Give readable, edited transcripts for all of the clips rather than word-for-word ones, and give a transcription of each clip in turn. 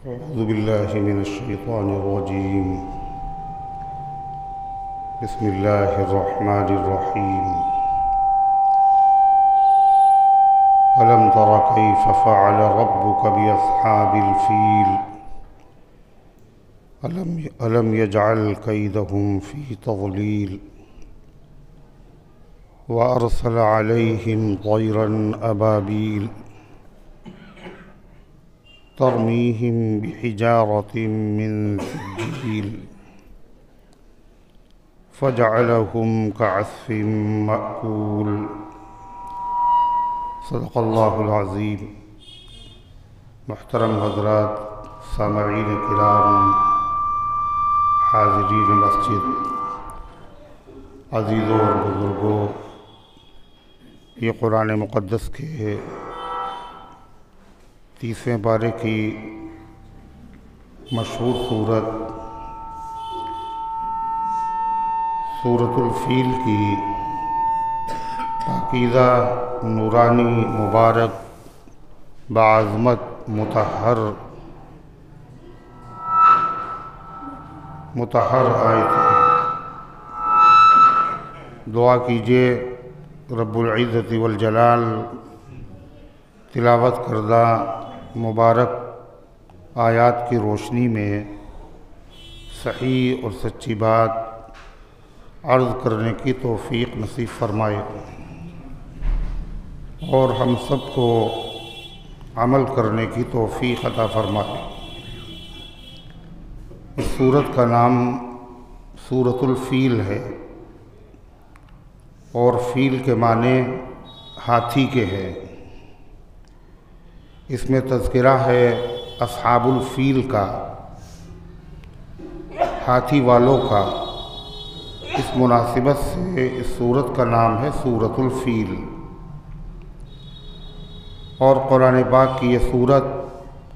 अऊज़ु बिल्लाहि मिनश्शैतानिर्रजीम। बिस्मिल्लाहिर्रहमानिर्रहीम। अलम तरा कैफ़ फ़अल रब्बुक बिअस्हाबिल फ़ील अलम यजअल कैदहुम फ़ी तज़लील व अरसल अलैहिम तयरन अबाबील तरमीहिम बिहिजारतिम मिन सिज्जील फ़जअलहुम कअस्फ़िम मअकूल। सदक़ल्लाहुल अज़ीम। मुहतरम हज़रात, सामईन किराम, हाज़िरीन मस्जिद, अज़ीज़ों और बुज़ुर्गों, ये कुरान मुक़द्दस के 30वें पारे की मशहूर सूरत सूरतुल फ़ील की पाकीज़ा नूरानी मुबारक बाज़मत मुतहर आयत है। दुआ कीजिए रब्बुल इज़्ज़ति वल जलाल तिलावत करदा मुबारक आयात की रोशनी में सही और सच्ची बात अर्ज़ करने की तौफ़ीक़ नसीब फ़रमाए और हम सब को अमल करने की तौफ़ीक़ अता फ़रमाए। इस सूरत का नाम सूरतुल फ़ील है और फ़ील के माने हाथी के हैं। इसमें तज़किरा है अस्हाबुल फ़ील का, हाथी वालों का। इस मुनासिबत से इस सूरत का नाम है सूरतुल फ़ील। और कुरान पाक की ये सूरत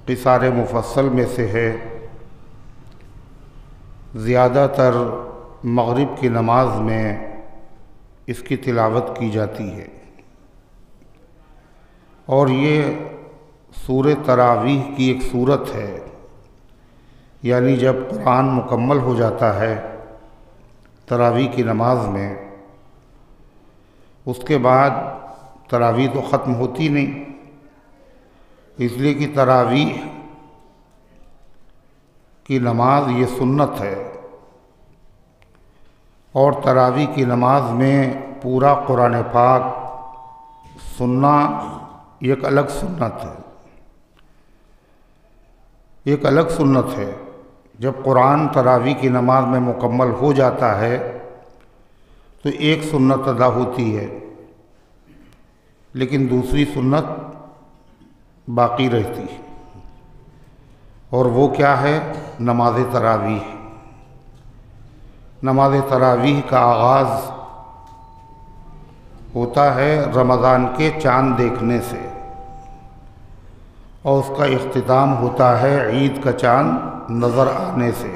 क़िसार मुफ़स्सल में से है। ज़्यादातर मग़रिब की नमाज में इसकी तिलावत की जाती है और ये सूरे तरावीह की एक सूरत है, यानी जब कुरान मुकम्मल हो जाता है तरावीह की नमाज में, उसके बाद तरावीह तो ख़त्म होती नहीं, इसलिए कि तरावीह की नमाज ये सुन्नत है और तरावीह की नमाज में पूरा कुरान पाक सुनना एक अलग सुन्नत है। एक अलग सुन्नत है। जब कुरान तरावी की नमाज में मुकम्मल हो जाता है तो एक सुन्नत अदा होती है, लेकिन दूसरी सुन्नत बाकी रहती है और वो क्या है? नमाज तरावीह। नमाज तरावीह का आगाज़ होता है रमज़ान के चाँद देखने से और उसका इख्तिताम होता है ईद का चाँद नज़र आने से।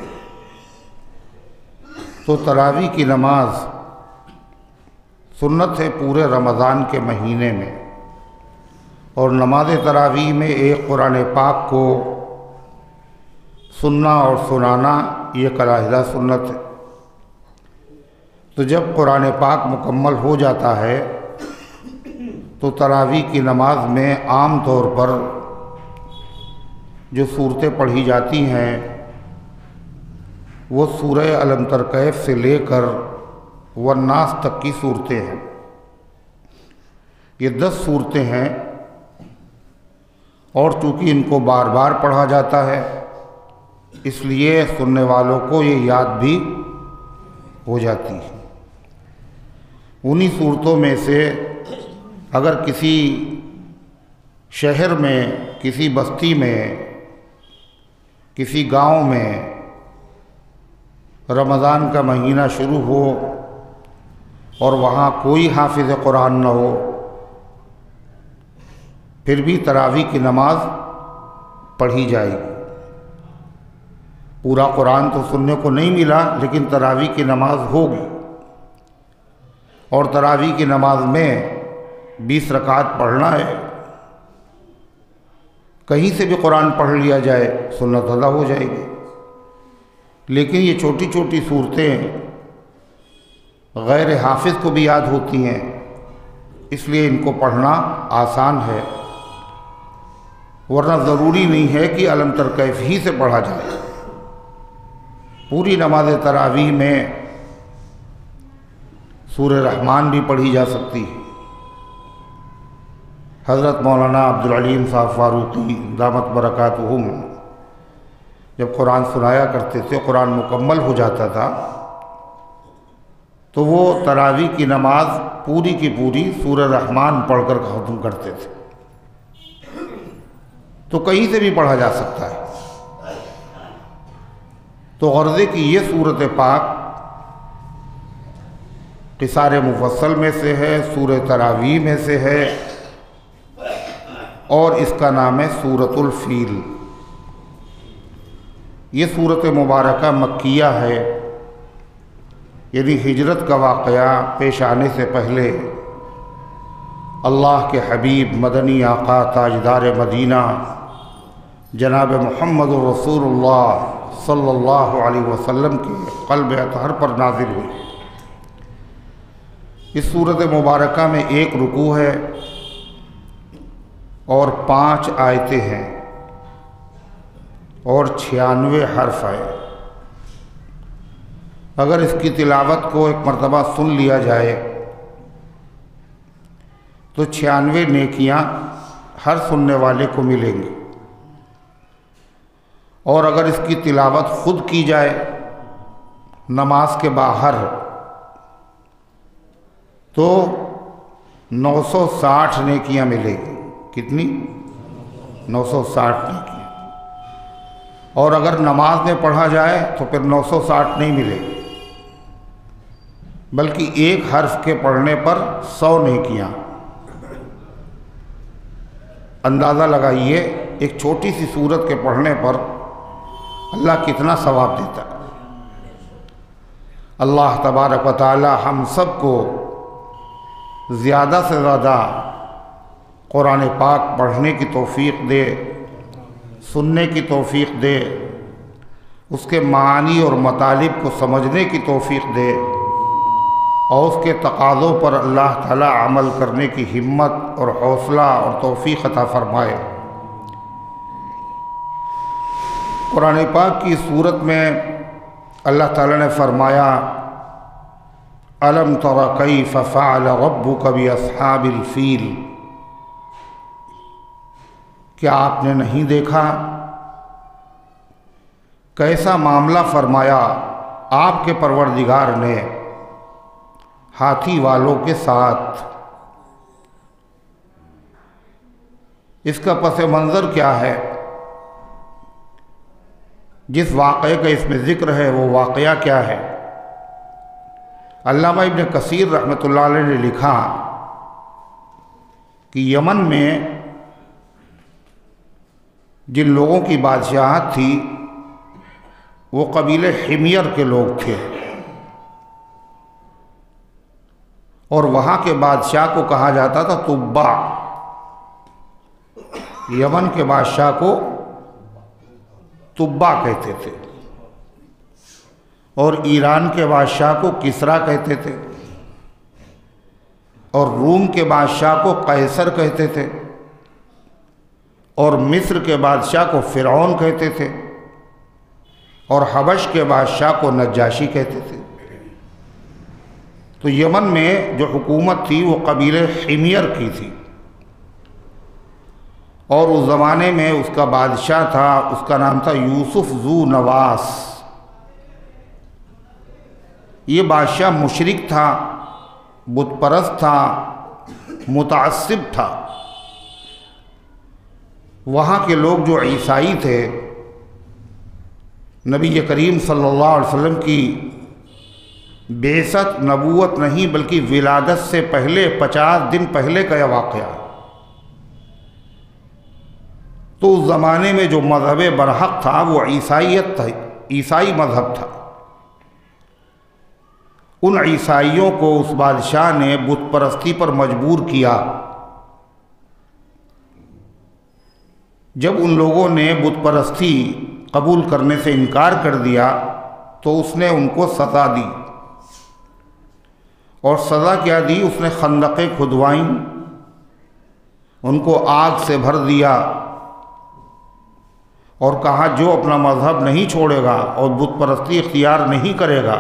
तो तरावी की नमाज सुन्नत है पूरे रमज़ान के महीने में और नमाज तरावी में एक कुरान पाक को सुनना और सुनाना ये कराहिदा सुन्नत है। तो जब कुरान पाक मुकम्मल हो जाता है तो तरावी की नमाज में आम तौर पर जो सूरतें पढ़ी जाती हैं वो सूरह अलम तर कैफ से लेकर वन्नास तक की सूरतें हैं। ये 10 सूरतें हैं और चूँकि इनको बार बार पढ़ा जाता है इसलिए सुनने वालों को ये याद भी हो जाती है। उन्हीं सूरतों में से अगर किसी शहर में, किसी बस्ती में, किसी गांव में रमज़ान का महीना शुरू हो और वहाँ कोई हाफिज़ कुरान न हो, फिर भी तरावी की नमाज पढ़ी जाएगी। पूरा कुरान तो सुनने को नहीं मिला, लेकिन तरावी की नमाज होगी और तरावी की नमाज में 20 रकात पढ़ना है। कहीं से भी कुरान पढ़ लिया जाए सुन्नत अदा हो जाएगी। लेकिन ये छोटी छोटी सूरतें गैर हाफिज़ को भी याद होती हैं, इसलिए इनको पढ़ना आसान है, वरना ज़रूरी नहीं है कि अलम तर कैफ ही से पढ़ा जाए। पूरी नमाज तरावीह में सूरह रहमान भी पढ़ी जा सकती है। हज़रत मौलाना अब्दुल अलीम साहब फ़ारूक़ी दामत बरकातुहुम जब कुरान सुनाया करते थे, कुरान मुकम्मल हो जाता था, तो वो तरावी की नमाज पूरी की पूरी सूरह रहमान पढ़कर ख़त्म करते थे। तो कहीं से भी पढ़ा जा सकता है। तो ग़र्ज़े की ये सूरत पाक क़िसार मुफ़स्सल में से है, सूरह तरावीह में से है, और इसका नाम है सूरतुल फ़ील। ये सूरत मुबारका मक्किया है, यानी हिजरत का वाक़या पेश आने से पहले अल्लाह के हबीब मदनी आका ताजदार मदीना जनाब मुहम्मद रसूलुल्लाह सल्लल्लाहु अलैहि वसल्लम के क़ल्ब अतहर पर नाज़िल हुई। इस सूरत मुबारका में एक रुकू है और 5 आयतें हैं और 96 हर्फ है। अगर इसकी तिलावत को एक मरतबा सुन लिया जाए तो 96 नेकियां हर सुनने वाले को मिलेंगी, और अगर इसकी तिलावत खुद की जाए नमाज के बाहर तो 960 नेकियां मिलेगी। कितनी? 960 नेकियां। और अगर नमाज में पढ़ा जाए तो फिर 960 नहीं मिलेगी, बल्कि एक हर्फ के पढ़ने पर 100 नेकियां। अंदाज़ा लगाइए एक छोटी सी सूरत के पढ़ने पर अल्लाह कितना सवाब देता है। अल्लाह तबारक व तआला हम सबको ज़्यादा से ज़्यादा कुरान पाक पढ़ने की तौफ़ीक़ दे, सुनने की तौफ़ीक़ दे, उसके मानी और मतालिब को समझने की तौफ़ीक़ दे, और उसके तकाज़ों पर अल्लाह ताला अमल करने की हिम्मत और हौसला और तौफ़ीक़ अता फ़रमाए। कुरान पाक की सूरत में अल्लाह ताला ने फ़रमाया, अलम तरा कैफ़ फ़अल रब्बुका बिअस्हाबिल फ़ील। क्या आपने नहीं देखा कैसा मामला फरमाया आपके परवरदिगार ने हाथी वालों के साथ। इसका पस मंज़र क्या है? जिस वाक़े का इसमें ज़िक्र है वो वाक़या क्या है? अल्लामा इब्न कसीर रहमतुल्लाह अलैह ने लिखा कि यमन में जिन लोगों की बादशाहत थी वो कबीले हिमियर के लोग थे, और वहाँ के बादशाह को कहा जाता था तुब्बा। यमन के बादशाह को तुब्बा कहते थे, और ईरान के बादशाह को किसरा कहते थे, और रूम के बादशाह को कैसर कहते थे, और मिस्र के बादशाह को फ़िरौन कहते थे, और हबश के बादशाह को नज्जाशी कहते थे। तो यमन में जो हुकूमत थी वो कबीले हिमियर की थी, और उस ज़माने में उसका बादशाह था, उसका नाम था यूसुफ ज़ू नवास। ये बादशाह मुशरिक था, बुतपरस्त था, मुतअस्सिब था। वहाँ के लोग जो ईसाई थे, नबी करीम सल्लल्लाहु अलैहि वसल्लम की बेसत नबूवत नहीं बल्कि विलादत से पहले 50 दिन पहले का यह वाक़या। तो उस ज़माने में जो मज़हब बरहक़ था वो ईसाईयत था, ईसाई मज़हब था। उन ईसाइयों को उस बादशाह ने बुत परस्ती पर मजबूर किया, जब उन लोगों ने बुत परस्ती कबूल करने से इनकार कर दिया तो उसने उनको सज़ा दी। और सज़ा क्या दी? उसने खंदक़ें खुदवाईं, उनको आग से भर दिया और कहा जो अपना मज़हब नहीं छोड़ेगा और बुत परस्ती इख्तियार नहीं करेगा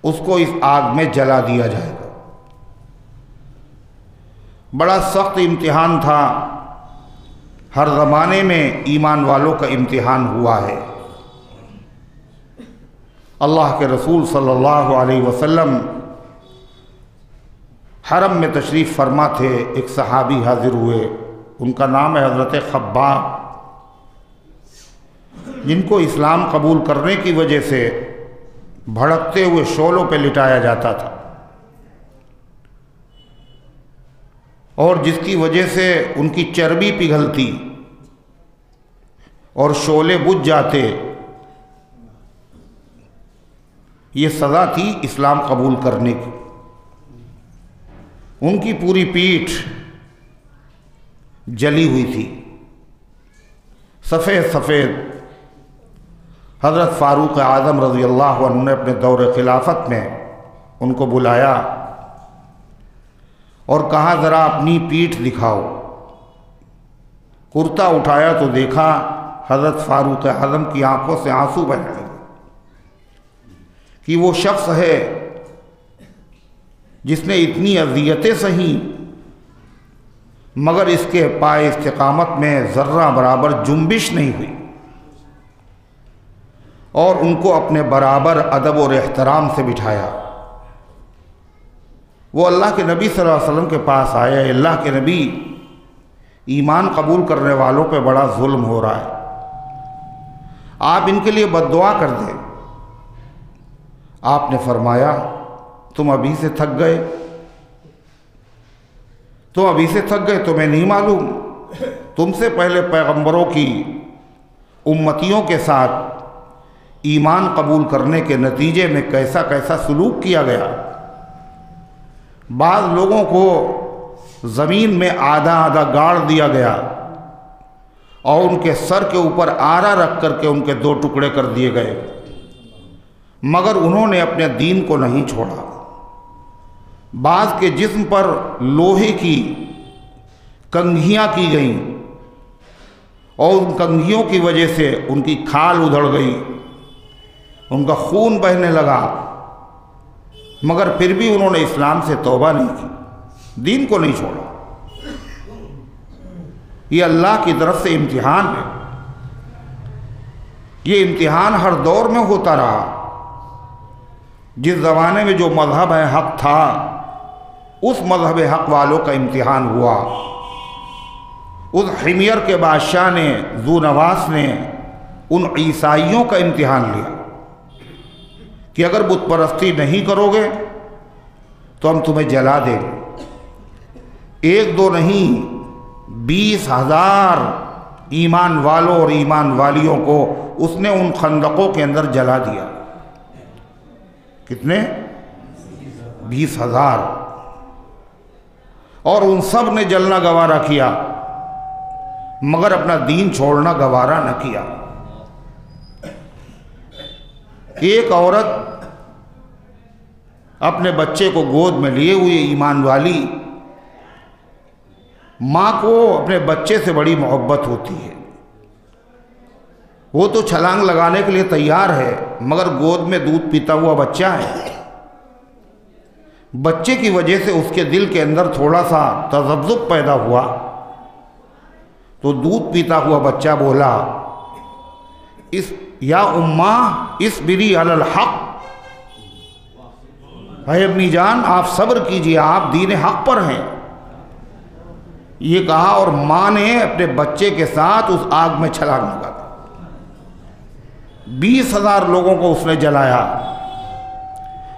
उसको इस आग में जला दिया जाएगा। बड़ा सख्त इम्तिहान था, हर ज़माने में ईमान वालों का इम्तिहान हुआ है। अल्लाह के रसूल सल्लल्लाहु अलैहि वसल्लम हरम में तशरीफ़ फरमा थे। एक सहाबी हाजिर हुए, उनका नाम है हज़रत खब्बाब, जिनको इस्लाम कबूल करने की वजह से भड़कते हुए शोलों पर लिटाया जाता था और जिसकी वजह से उनकी चर्बी पिघलती और शोले बुझ जाते। ये सज़ा थी इस्लाम कबूल करने की। उनकी पूरी पीठ जली हुई थी, सफ़ेद सफ़ेद। हज़रत फ़ारूक आज़म रज़ी अल्लाह अन्हु ने अपने दौर खिलाफत में उनको बुलाया और कहा ज़रा अपनी पीठ दिखाओ। कुर्ता उठाया तो देखा हज़रत फ़ारूक आज़म की आंखों से आंसू बहने लगे कि वो शख्स है जिसने इतनी अज़ियतें सही मगर इसके पाए इस्तिक़ामत में ज़र्रा बराबर जुम्बिश नहीं हुई। और उनको अपने बराबर अदब और एहतराम से बिठाया। वो अल्लाह के नबी सल्लल्लाहु अलैहि वसल्लम के पास आए, अल्लाह के नबी, ईमान कबूल करने वालों पे बड़ा जुल्म हो रहा है, आप इनके लिए बद्दुआ कर दें। आपने फरमाया तुम अभी से थक गए, तुम अभी से थक गए, तुम्हें नहीं मालूम तुमसे पहले पैगंबरों की उम्मतियों के साथ ईमान कबूल करने के नतीजे में कैसा कैसा सलूक किया गया। बाज़ लोगों को ज़मीन में आधा आधा गाड़ दिया गया और उनके सर के ऊपर आरा रख करके उनके दो टुकड़े कर दिए गए, मगर उन्होंने अपने दीन को नहीं छोड़ा। बाज़ के जिस्म पर लोहे की कंघियाँ की गईं और उन कंघियों की वजह से उनकी खाल उधड़ गई, उनका खून बहने लगा, मगर फिर भी उन्होंने इस्लाम से तौबा नहीं की, दीन को नहीं छोड़ा। ये अल्लाह की तरफ से इम्तिहान है। ये इम्तिहान हर दौर में होता रहा। जिस ज़माने में जो मज़हब है हक़ था, उस मज़हब हक़ वालों का इम्तिहान हुआ। उस हिमयर के बादशाह ने, ज़ूनवास ने उन ईसाइयों का इम्तिहान लिया कि अगर बुत परस्ती नहीं करोगे तो हम तुम्हें जला देंगे। एक दो नहीं, 20,000 ईमान वालों और ईमान वालियों को उसने उन खंदकों के अंदर जला दिया। कितने? 20,000। और उन सब ने जलना गवारा किया, मगर अपना दीन छोड़ना गवारा न किया। एक औरत अपने बच्चे को गोद में लिए हुए ईमान वाली, माँ को अपने बच्चे से बड़ी मोहब्बत होती है। वो तो छलांग लगाने के लिए तैयार है, मगर गोद में दूध पीता हुआ बच्चा है। बच्चे की वजह से उसके दिल के अंदर थोड़ा सा तज़ब्ज़ुब पैदा हुआ, तो दूध पीता हुआ बच्चा बोला, इस या उम्मा इसबिरी अलल हक़, है अम्मी जान आप सब्र कीजिए, आप दीन हक़ पर हैं। ये कहा और माँ ने अपने बच्चे के साथ उस आग में छलांग लगा दी। 20,000 लोगों को उसने जलाया।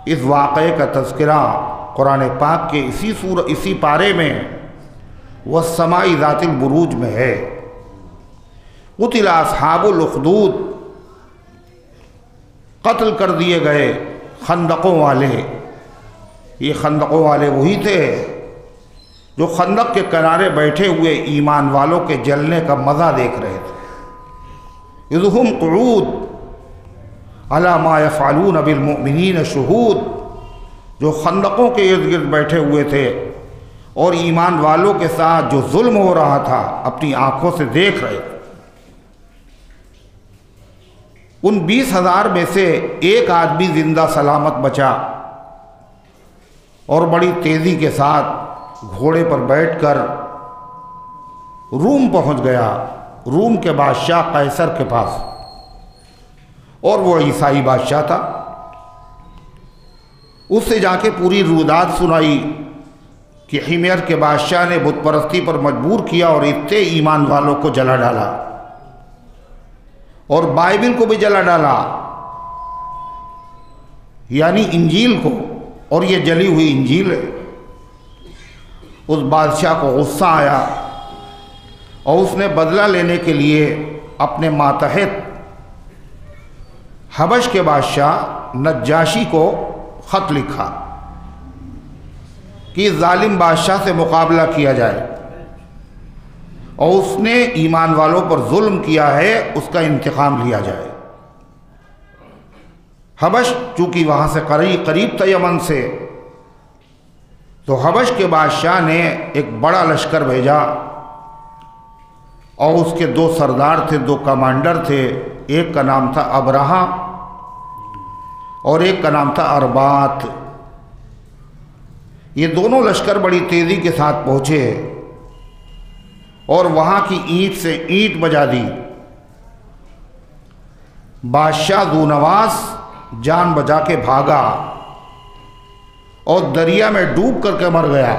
इस वाक़े का तज़किरा कुरान पाक के इसी पारे में वस्समाई ज़ातिल बुरूज में है। क़ुतिल अस्हाबुल उख़दूद, कत्ल कर दिए गए खंदकों वाले। ये खंदकों वाले वही थे जो खंदक के किनारे बैठे हुए ईमान वालों के जलने का मज़ा देख रहे थे। इज़हुम क़ुऊद अला मा यफ़अलून बिल मुमिनीन शुहूद, जो खंदकों के इर्द गिर्द बैठे हुए थे और ईमान वालों के साथ जो जुल्म हो रहा था अपनी आंखों से देख रहे थे। उन 20,000 में से एक आदमी जिंदा सलामत बचा और बड़ी तेज़ी के साथ घोड़े पर बैठकर रूम पहुंच गया, रूम के बादशाह कैसर के पास, और वो ईसाई बादशाह था। उससे जाके पूरी रुदात सुनाई कि हिमयर के बादशाह ने बुत परस्ती पर मजबूर किया और इतने ईमान वालों को जला डाला और बाइबिल को भी जला डाला, यानी इंजील को, और ये जली हुई इंजील है। उस बादशाह को गुस्सा आया और उसने बदला लेने के लिए अपने मातहत हबश के बादशाह नज्जाशी को ख़त लिखा कि जालिम बादशाह से मुकाबला किया जाए और उसने ईमान वालों पर जुल्म किया है, उसका इंतकाम लिया जाए। हबश चूँकि वहाँ से करीब था यमन से, तो हबश के बादशाह ने एक बड़ा लश्कर भेजा और उसके 2 सरदार थे, 2 कमांडर थे। एक का नाम था अबरहा और एक का नाम था अरबात। ये दोनों लश्कर बड़ी तेज़ी के साथ पहुँचे और वहाँ की ईंट से ईंट बजा दी। बादशाह ज़ूनवास जान बचा के भागा और दरिया में डूब करके मर गया।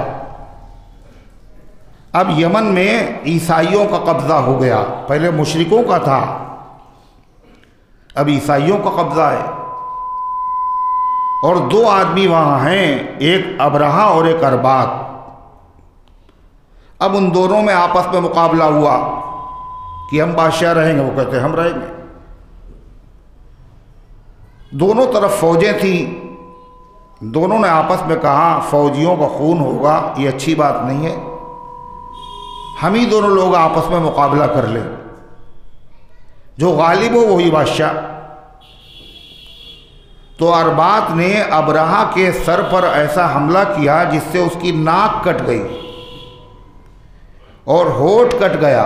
अब यमन में ईसाइयों का कब्ज़ा हो गया, पहले मुशरिकों का था, अब ईसाइयों का कब्ज़ा है। और 2 आदमी वहाँ हैं, एक अबरहा और एक अरबात। अब उन दोनों में आपस में मुकाबला हुआ कि हम बादशाह रहेंगे, वो कहते हम रहेंगे। दोनों तरफ फौजें थीं, दोनों ने आपस में कहा फौजियों का खून होगा, ये अच्छी बात नहीं है, हम ही दोनों लोग आपस में मुकाबला कर लें, जो गालिब हो वही बादशाह। तो अरबात ने अबरहा के सर पर ऐसा हमला किया जिससे उसकी नाक कट गई और होठ कट गया।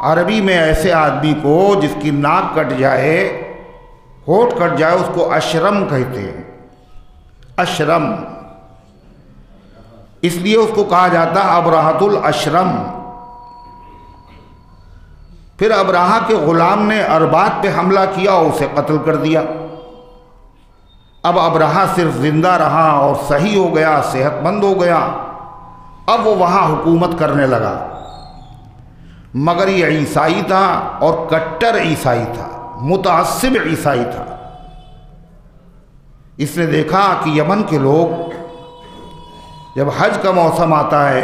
अरबी में ऐसे आदमी को जिसकी नाक कट जाए, होठ कट जाए, उसको अशरम कहते हैं, अशरम। इसलिए उसको कहा जाता अबरहतुल अशरम। फिर अबरहा के गुलाम ने अरबात पे हमला किया और उसे कत्ल कर दिया। अब अबरहा सिर्फ जिंदा रहा और सही हो गया, सेहतमंद हो गया। अब वो वहाँ हुकूमत करने लगा, मगर ये ईसाई था और कट्टर ईसाई था, मुतअस्सिब ईसाई था। इसने देखा कि यमन के लोग जब हज का मौसम आता है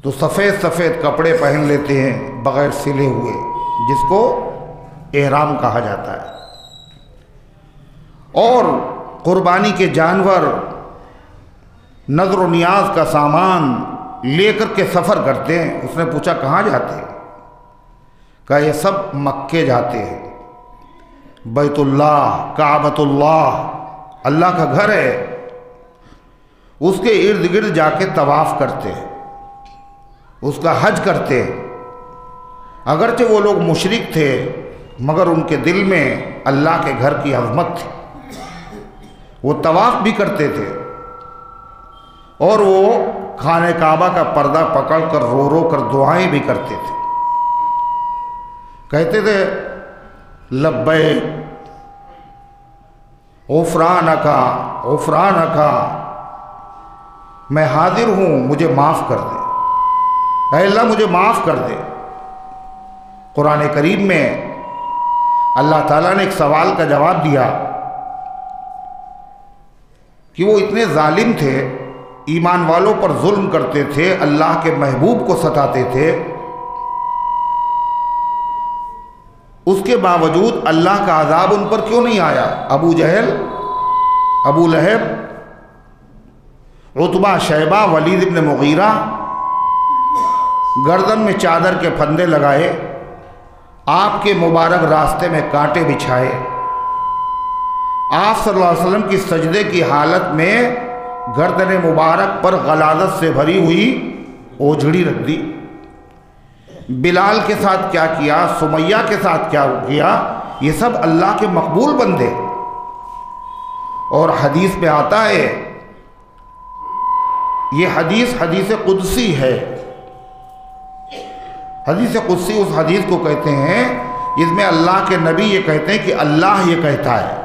तो सफ़ेद सफ़ेद कपड़े पहन लेते हैं बग़ैर सिले हुए, जिसको एहराम कहा जाता है, और कुर्बानी के जानवर, नज़र नियाज का सामान लेकर के सफ़र करते हैं। उसने पूछा कहाँ जाते हैं? कहा ये सब मक्के जाते हैं, बैतुल्लाह, काबतुल्लाह, अल्लाह का घर है, उसके इर्द गिर्द जाके तवाफ़ करते हैं, उसका हज करते हैं। अगरचे वो लोग मुशरिक थे मगर उनके दिल में अल्लाह के घर की अज़मत थी, वो तवाफ़ भी करते थे और वो खाने काबा का पर्दा पकड़ कर रो रो कर दुआएं भी करते थे। कहते थे लब्बैक ग़ुफ़रानका ग़ुफ़रानका, मैं हाजिर हूँ, मुझे माफ़ कर दे, ऐ अल्लाह मुझे माफ़ कर दे। कुरान करीम में अल्लाह ताला ने एक सवाल का जवाब दिया कि वो इतने जालिम थे, ईमान वालों पर जुल्म करते थे, अल्लाह के महबूब को सताते थे, उसके बावजूद अल्लाह का अज़ाब उन पर क्यों नहीं आया? अबू जहल, अबू लहब उतबा, शैबा, वलीद इब्न मुगीरा गर्दन में चादर के फंदे लगाए, आपके मुबारक रास्ते में कांटे बिछाए, आप सल्लल्लाहु अलैहि वसल्लम की सजदे की हालत में गर्दन मुबारक पर गलादत से भरी हुई ओझड़ी रख दी। बिलाल के साथ क्या किया, सुमैया के साथ क्या किया, ये सब अल्लाह के मकबूल बंदे। और हदीस में आता है, ये हदीस कुदसी है। हदीस कुदसी उस हदीस को कहते हैं जिसमें अल्लाह के नबी ये कहते हैं कि अल्लाह ये कहता है।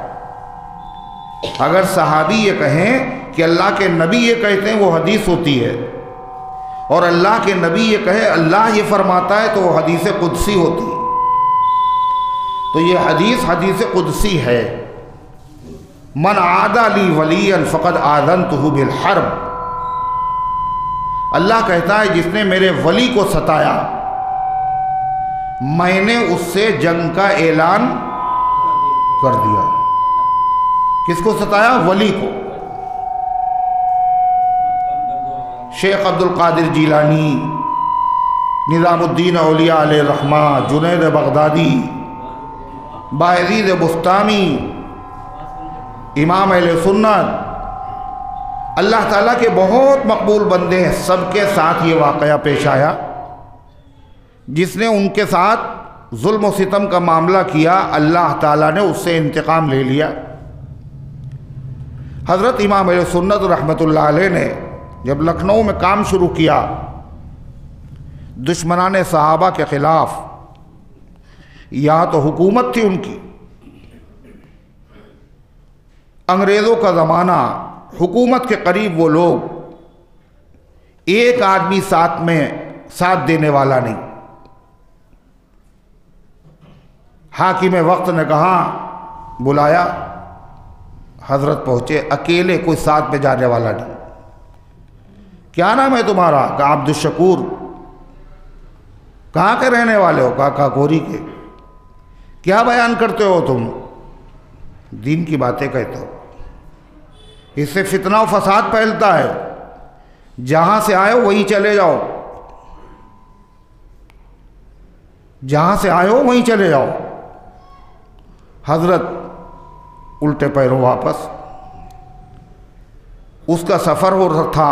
अगर सहाबी ये कहें कि अल्लाह के नबी ये कहते हैं, वो हदीस होती है। और अल्लाह के नबी ये कहे अल्लाह ये फरमाता है, तो वो हदीस कुदसी होती है। तो ये हदीस कुदसी है। मन आदा ली वलियन फ़क़द आज़नतुहु बिल हर्ब। अल्लाह कहता है जिसने मेरे वली को सताया, मैंने उससे जंग का ऐलान कर दिया। किसको सताया? वली को। शेख अब्दुल कादिर जीलानी, निज़ामुद्दीन औलिया अलैहि रहमा, जुनैद बगदादी, बायज़ीद बुस्तामी, इमाम अहले सुन्नत, अल्लाह ताला के बहुत मकबूल बंदे हैं। सबके साथ ये वाक़या पेश आया। जिसने उनके साथ जुल्म व सितम का मामला किया, अल्लाह ताला ने उससे इंतकाम ले लिया। हज़रत इमाम अहले सुन्नत रहमतुल्लाह अलैह ने जब लखनऊ में काम शुरू किया, दुश्मनाने सहाबा के ख़िलाफ़, यहाँ तो हुकूमत थी उनकी, अंग्रेज़ों का ज़माना, हुकूमत के करीब वो लोग, एक आदमी साथ में साथ देने वाला नहीं। हाकिम वक्त ने कहा, बुलाया, हजरत पहुँचे, अकेले, कोई साथ में जाने वाला नहीं। क्या नाम है तुम्हारा? कहा अब्दुल शकूर। कहाँ के रहने वाले हो? कहा काकोरी के। क्या बयान करते हो तुम? दीन की बातें कहते हो। इससे फितना और फसाद फैलता है। जहाँ से आए हो वहीं चले जाओ, जहाँ से आए हो वहीं चले जाओ। हजरत उल्टे पैरों वापस। उसका सफ़र हो रहा था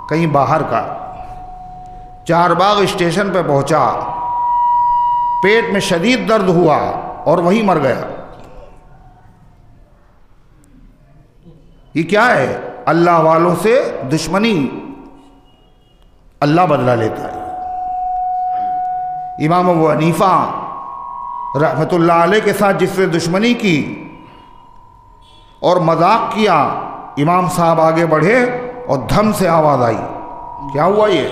कहीं बाहर का। चारबाग स्टेशन पर पहुंचा, पेट में शदीद दर्द हुआ और वहीं मर गया। ये क्या है? अल्लाह वालों से दुश्मनी, अल्लाह बदला लेता है। इमाम अबू हनीफा रहमतुल्लाह अलैह के साथ जिसने दुश्मनी की और मजाक किया, इमाम साहब आगे बढ़े और धम से आवाज़ आई, क्या हुआ? ये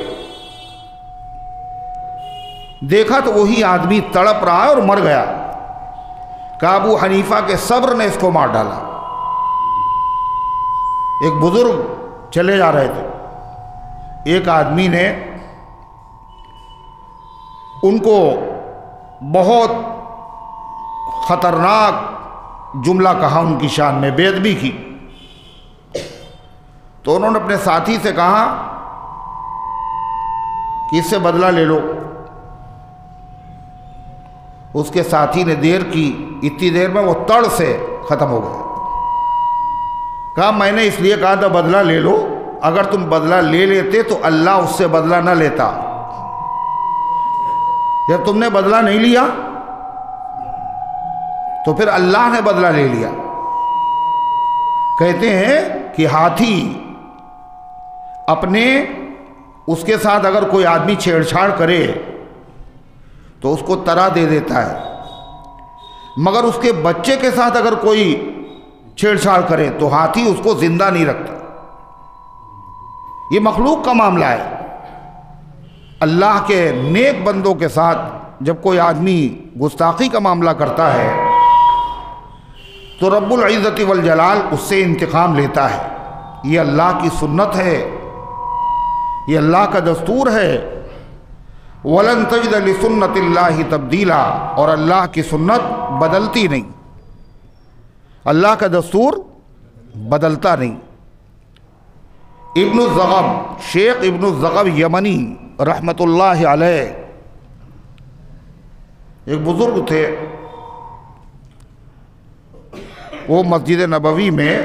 देखा तो वही आदमी तड़प रहा है और मर गया। कहा अबू हनीफा के सब्र ने इसको मार डाला। एक बुजुर्ग चले जा रहे थे, एक आदमी ने उनको बहुत ख़तरनाक जुमला कहा, उनकी शान में बेअदबी की। तो उन्होंने अपने साथी से कहा कि इससे बदला ले लो। उसके साथी ने देर की, इतनी देर में वो तड़ से ख़त्म हो गया। कहा मैंने इसलिए कहा था बदला ले लो, अगर तुम बदला ले लेते तो अल्लाह उससे बदला न लेता। जब तुमने बदला नहीं लिया तो फिर अल्लाह ने बदला ले लिया। कहते हैं कि हाथी अपने, उसके साथ अगर कोई आदमी छेड़छाड़ करे तो उसको तरा दे देता है, मगर उसके बच्चे के साथ अगर कोई छेड़छाड़ करे तो हाथी उसको जिंदा नहीं रखता। ये मखलूक का मामला है। अल्लाह के नेक बंदों के साथ जब कोई आदमी गुस्ताखी का मामला करता है तो रब्बुल इज़्ज़ति वल जलाल उससे इंतकाम लेता है। ये अल्लाह की सुन्नत है, ये अल्लाह का दस्तूर है। वलन तजिद लिसुन्नतिल्लाहि तब्दीला, और अल्लाह की सुन्नत बदलती नहीं, अल्लाह का दस्तूर बदलता नहीं। इब्न ज़ग़ब, शेख इब्न ज़ग़ब यमनी रहमतुल्लाह अलैह एक बुज़ुर्ग थे। वो मस्जिद नबवी में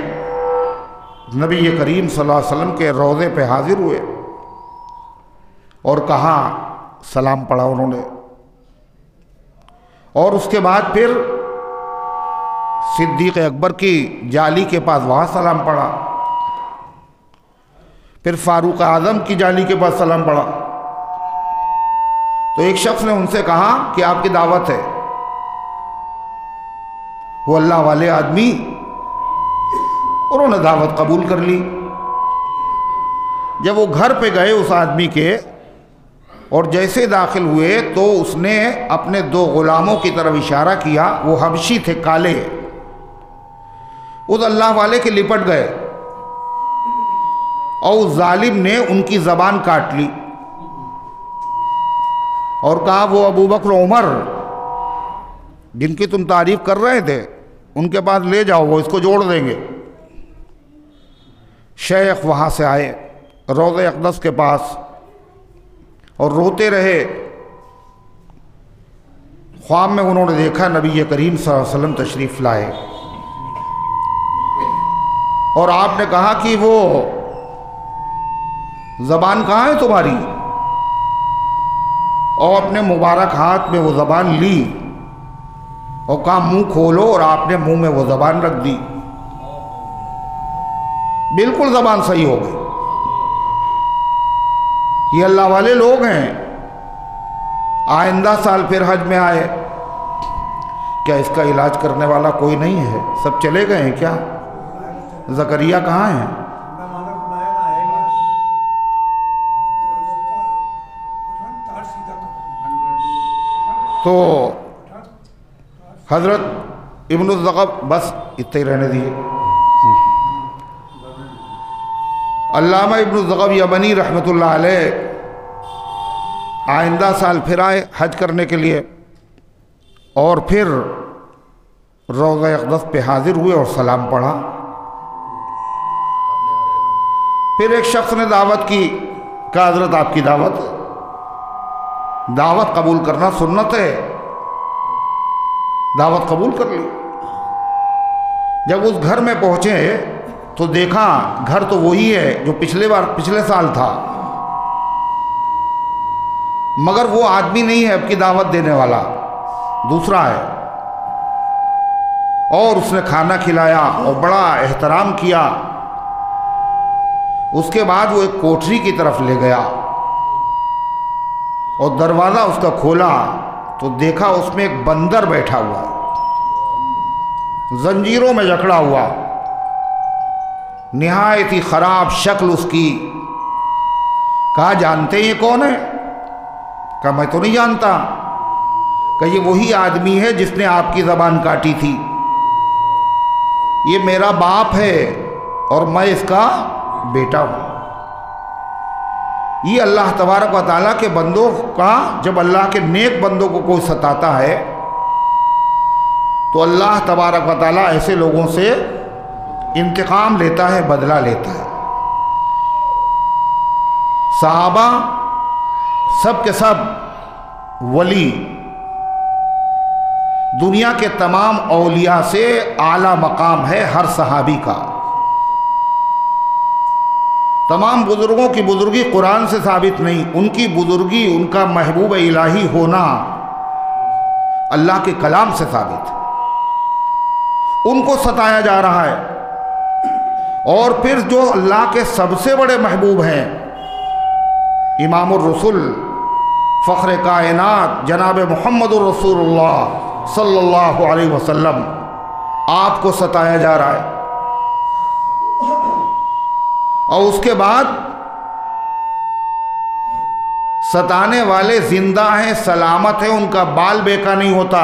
नबी करीम सल्लल्लाहु अलैहि वसल्लम के रोज़े पे हाज़िर हुए और कहा, सलाम पढ़ा उन्होंने, और उसके बाद फिर सिद्दीक़ अकबर की जाली के पास वहाँ सलाम पढ़ा, फिर फारूक आज़म की जाली के पास सलाम पढ़ा। तो एक शख्स ने उनसे कहा कि आपकी दावत है। वो अल्लाह वाले आदमी, उन्होंने दावत कबूल कर ली। जब वो घर पे गए उस आदमी के, और जैसे दाखिल हुए तो उसने अपने दो गुलामों की तरफ इशारा किया। वो हबशी थे, काले। उस अल्लाह वाले के लिपट गए और उस जालिम ने उनकी ज़बान काट ली और कहा, वो अबू बकर उमर जिनकी तुम तारीफ़ कर रहे थे, उनके पास ले जाओ, वो इसको जोड़ देंगे। शेख वहाँ से आए रोज़े अक़दस के पास और रोते रहे। ख्वाब में उन्होंने देखा नबी करीम सल्लल्लाहु अलैहि वसल्लम तशरीफ़ लाए और आपने कहा कि वो ज़बान कहाँ है तुम्हारी, और अपने मुबारक हाथ में वो ज़बान ली और कहा, मुंह खोलो, और आपने मुंह में वो ज़बान रख दी। बिल्कुल ज़बान सही हो गई। ये अल्लाह वाले लोग हैं। आइंदा साल फिर हज में आए, क्या इसका इलाज करने वाला कोई नहीं है? सब चले गए हैं क्या? ज़करिया कहाँ हैं? तो हज़रत इब्न ज़ग़ब, बस इतने ही रहने दिए। अल्लामा इब्न ज़ग़ब यमनी रहमतुल्लाह अलैह आइंदा साल फिर आए हज करने के लिए और फिर रोज़ा अक़दस पे हाज़िर हुए और सलाम पढ़ा। फिर एक शख्स ने दावत की, कहा, हज़रत आपकी दावत कबूल करना सुन्नत है। दावत कबूल कर ली। जब उस घर में पहुँचे तो देखा घर तो वही है जो पिछले साल था, मगर वो आदमी नहीं है अब की दावत देने वाला, दूसरा है। और उसने खाना खिलाया और बड़ा एहतराम किया। उसके बाद वो एक कोठरी की तरफ ले गया और दरवाज़ा उसका खोला तो देखा उसमें एक बंदर बैठा हुआ, जंजीरों में जकड़ा हुआ, निहायत ही ख़राब शक्ल उसकी। कहा, जानते ये कौन है? कहा, मैं तो नहीं जानता। कहा, ये वही आदमी है जिसने आपकी ज़बान काटी थी। ये मेरा बाप है और मैं इसका बेटा हूँ। ये अल्लाह तबारक व तआला के बंदों का, जब अल्लाह के नेक बंदों को कोई सताता है तो अल्लाह तबारक व तआला ऐसे लोगों से इंतकाम लेता है, बदला लेता है। सहाबा सब के सब वली, दुनिया के तमाम औलिया से आला मकाम है हर सहाबी का। तमाम बुजुर्गों की बुजुर्गी कुरान से साबित नहीं, उनकी बुजुर्गी, उनका महबूब इलाही होना अल्लाह के कलाम से साबित है। उनको सताया जा रहा है। और फिर जो अल्लाह के सबसे बड़े महबूब हैं, इमामुर रसूल फ़ख्र कायनात जनाब मुहम्मदुर रसूलुल्लाह सल्लल्लाहु अलैहि वसल्लम, आपको सताया जा रहा है। और उसके बाद सताने वाले जिंदा हैं, सलामत हैं, उनका बाल बेका नहीं होता,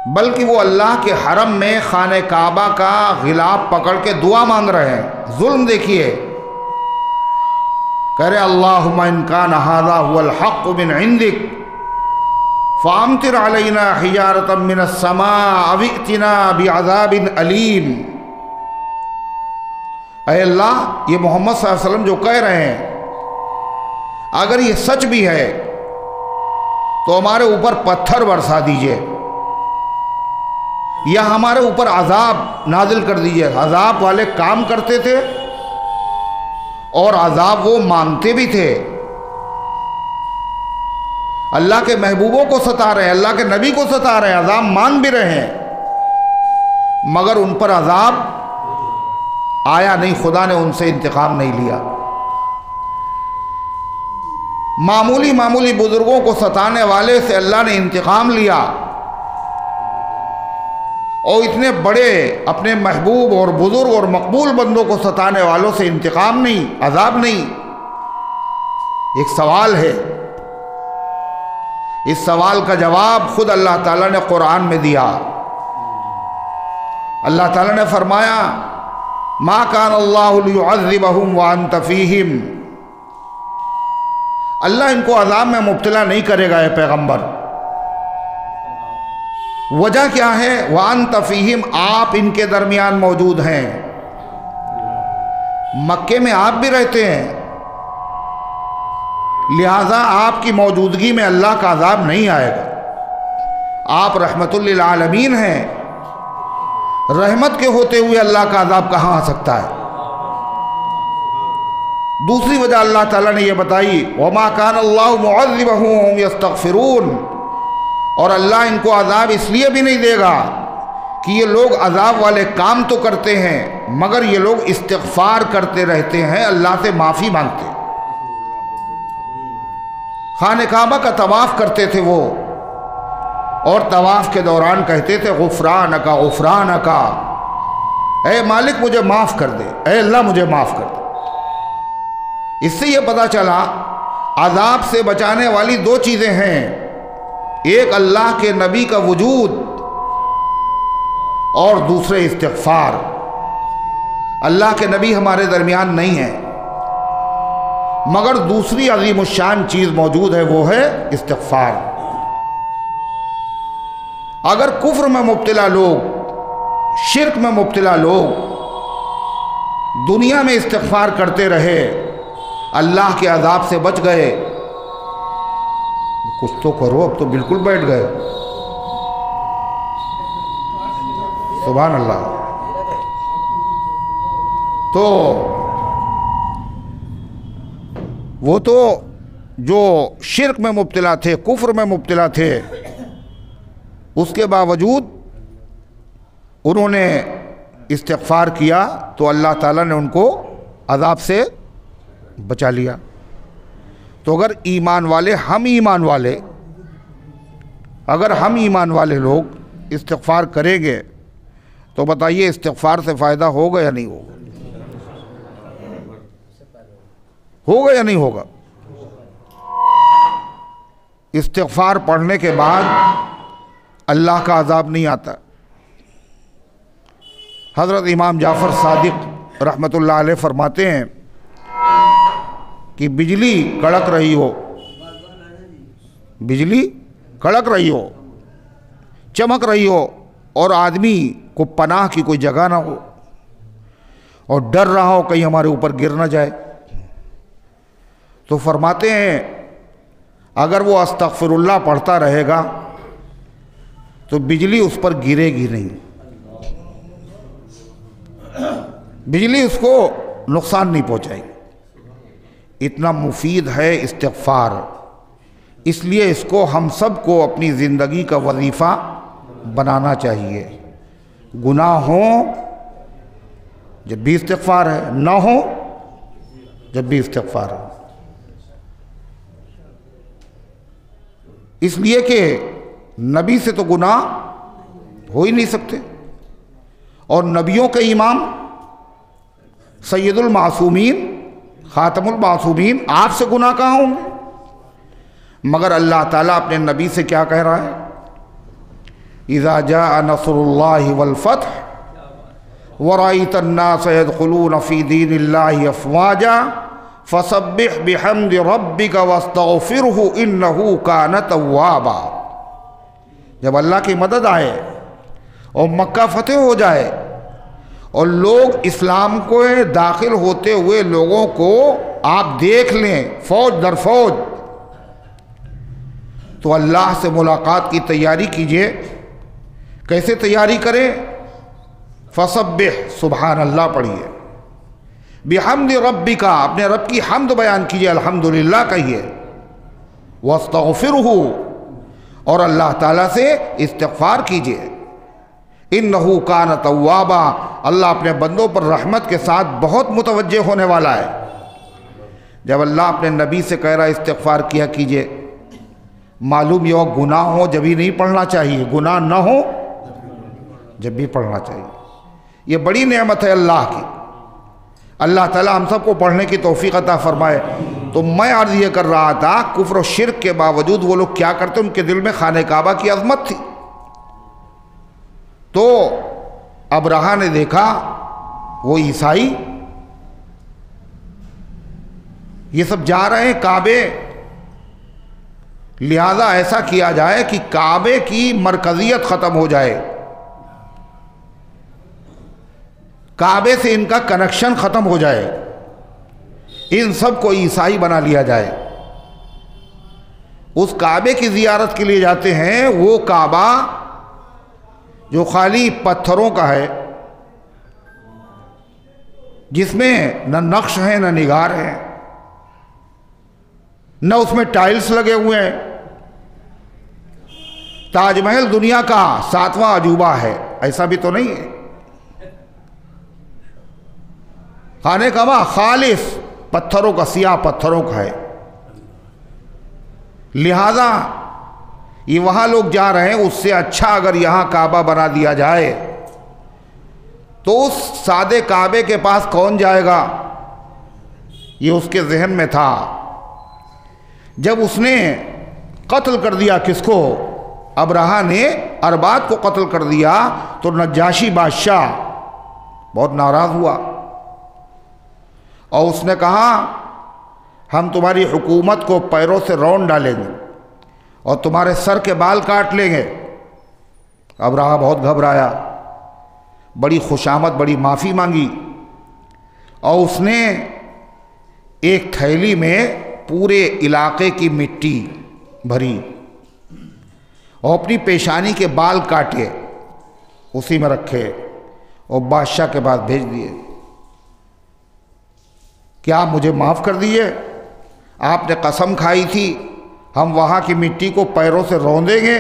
बल्कि वो अल्लाह के हरम में खाने काबा का गिलाफ पकड़ के दुआ मांग रहे हैं। जुल्म देखिए, कह रहे अल्लाहुम्मा इन कान हाज़ा हुवल हक़्क़ु मिन इंदिक फ़अम्तिर अलैना हिजारतम मिनस समा अव इअ्तिना बिअज़ाबिन अलीम। ऐ अल्लाह, ये मोहम्मद सल्लल्लाहु अलैहि वसल्लम जो कह रहे हैं अगर ये सच भी है तो हमारे ऊपर पत्थर बरसा दीजिए या हमारे ऊपर अजाब नाजिल कर दीजिए। अजाब वाले काम करते थे और अजाब वो मांगते भी थे। अल्लाह के महबूबों को सता रहे हैं, अल्लाह के नबी को सता रहे हैं, अजाब मांग भी रहे हैं, मगर उन पर अजाब आया नहीं, खुदा ने उनसे इंतकाम नहीं लिया। मामूली मामूली बुजुर्गों को सताने वाले से अल्लाह ने इंतकाम लिया और इतने बड़े अपने महबूब और बुजुर्ग और मकबूल बंदों को सताने वालों से इंतकाम नहीं, अजाब नहीं। एक सवाल है, इस सवाल का जवाब खुद अल्लाह ताला ने कुरान में दिया। अल्लाह ताला ने फरमाया, मा कान अल्लाहु लियुअज़्ज़िबहुम व अंत फ़ीहिम, अल्लाह इनको अज़ाब में मुब्तला नहीं करेगा ये पैगंबर। वजह क्या है? व अंत फ़ीहिम, आप इनके दरमियान मौजूद हैं। मक्के में आप भी रहते हैं, लिहाजा आपकी मौजूदगी में अल्लाह का अज़ाब नहीं आएगा। आप रहमतुल लिल आलमीन हैं, रहमत के होते हुए अल्लाह का अज़ाब कहाँ आ सकता है? दूसरी वजह अल्लाह ताला ने यह बताई, वमा कान अल्लाहु मुअज़्ज़िबहुम वहुम यस्तग़फ़िरून, और अल्लाह इनको अज़ाब इसलिए भी नहीं देगा कि ये लोग अज़ाब वाले काम तो करते हैं मगर ये लोग इस्तिग़फ़ार करते रहते हैं, अल्लाह से माफ़ी मांगते। खाने काबा का तवाफ़ करते थे वो, और तवाफ़ के दौरान कहते थे गुफ़रानका गुफ़रानका, ऐ मालिक मुझे माफ़ कर दे, ऐ अल्लाह मुझे माफ़ कर दे। इससे यह पता चला अज़ाब से बचाने वाली दो चीज़ें हैं, एक अल्लाह के नबी का वजूद और दूसरे इस्तिग़फ़ार। अल्लाह के नबी हमारे दरमियान नहीं है, मगर दूसरी अज़ीमुश्शान चीज़ मौजूद है, वो है इस्तिग़फ़ार। अगर कुफ्र में मुब्तला लोग, शिर्क में मुब्तला लोग दुनिया में इस्तिग़फ़ार करते रहे, अल्लाह के अज़ाब से बच गए। कुछ तो करो, अब तो बिल्कुल बैठ गए। सुभान अल्लाह। तो वो तो जो शिर्क में मुब्तला थे, कुफ्र में मुब्तला थे, उसके बावजूद उन्होंने इस्तिग़फ़ार किया तो अल्लाह ताला ने उनको अज़ाब से बचा लिया। तो अगर ईमान वाले, हम ईमान वाले, अगर हम ईमान वाले लोग इस्तिग़फ़ार करेंगे तो बताइए इस्तिग़फ़ार से फ़ायदा होगा या नहीं होगा? होगा या नहीं होगा? इस्तिग़फ़ार पढ़ने के बाद अल्लाह का अज़ाब नहीं आता। हज़रत इमाम जाफ़र सादिक़ रहमतुल्लाह अलैह फरमाते हैं कि बिजली कड़क रही हो, बिजली कड़क रही हो, चमक रही हो, और आदमी को पनाह की कोई जगह ना हो और डर रहा हो कहीं हमारे ऊपर गिर ना जाए, तो फरमाते हैं अगर वो अस्तग़फ़िरुल्लाह पढ़ता रहेगा तो बिजली उस पर गिरेगी नहीं, बिजली उसको नुकसान नहीं पहुंचाएगी। इतना मुफीद है इस्तिग़फ़ार, इसलिए इसको हम सब को अपनी ज़िंदगी का वजीफ़ा बनाना चाहिए। गुनाह हो जब भी इस्तिग़फ़ार है, ना हो जब भी इस्तिग़फ़ार है। इसलिए कि नबी से तो गुनाह हो ही नहीं सकते, और नबियों के इमाम सैयदुल मासूमीन ख़ातमुल मासूमीन आपसे गुनाह कहाँ होंगे? मगर अल्लाह ताला अपने नबी से क्या कह रहा है? इज़ा जाअ नस्रुल्लाहि वल फ़त्ह व रअयतन्नास यदख़ुलून फ़ी दीनिल्लाहि अफ़वाजा फ़सब्बिह बिहम्दि रब्बिका वस्तग़फ़िरहु इन्नहु कान तव्वाबा। जब अल्लाह की मदद आए और मक्का फ़तेह हो जाए और लोग इस्लाम को दाखिल होते हुए लोगों को आप देख लें फौज दर फौज, तो अल्लाह से मुलाकात की तैयारी कीजिए। कैसे तैयारी करें? फसब्बिह, सुबहान अल्लाह पढ़िए, बिहम्दि रब्बिका, अपने रब की हम्द बयान कीजिए, अल्हम्दुलिल्लाह कहिए, वस्तगफिरहु, और अल्लाह ताला से इस्तिग़फ़ार कीजिए। इन्नहु कान तव्वाबा, अल्लाह अपने बंदों पर रहमत के साथ बहुत मुतवज्जे होने वाला है। जब अल्लाह अपने नबी से कह रहा है इस्तिग़फ़ार किया कीजिए, मालूम ये गुनाह हो जब भी नहीं पढ़ना चाहिए, गुनाह न हो जब भी पढ़ना चाहिए। ये बड़ी नेमत है अल्लाह की। अल्लाह ताला हम सबको पढ़ने की तौफीक अता फरमाए। तो मैं अर्ज़ ये कर रहा था, कुफ्र और शिर्क के बावजूद वो लोग क्या करते, उनके दिल में खाने काबा की अज़मत थी। तो अबरहा ने देखा वो ईसाई ये सब जा रहे हैं काबे, लिहाजा ऐसा किया जाए कि काबे की मरकजियत ख़त्म हो जाए, काबे से इनका कनेक्शन ख़त्म हो जाए, इन सब को ईसाई बना लिया जाए। उस काबे की ज़ियारत के लिए जाते हैं, वो काबा जो खाली पत्थरों का है, जिसमें न नक्श है न निगार है, न उसमें टाइल्स लगे हुए हैं। ताजमहल दुनिया का 7वां अजूबा है, ऐसा भी तो नहीं है। खाने काबा खालिस पत्थरों का, सियाह पत्थरों का है। लिहाजा ये वहाँ लोग जा रहे हैं, उससे अच्छा अगर यहाँ काबा बना दिया जाए तो उस सादे काबे के पास कौन जाएगा, ये उसके जहन में था। जब उसने कत्ल कर दिया, किसको? अबरहा ने अरबाद को कत्ल कर दिया, तो नजाशी बादशाह बहुत नाराज़ हुआ और उसने कहा हम तुम्हारी हुकूमत को पैरों से रौंद डालेंगे और तुम्हारे सर के बाल काट लेंगे। अबरहा बहुत घबराया, बड़ी खुशामद, बड़ी माफ़ी मांगी और उसने एक थैली में पूरे इलाके की मिट्टी भरी और अपनी पेशानी के बाल काटे, उसी में रखे और बादशाह के पास भेज दिए। क्या आप मुझे माफ़ कर दिए? आपने कसम खाई थी हम वहाँ की मिट्टी को पैरों से रौंदेंगे,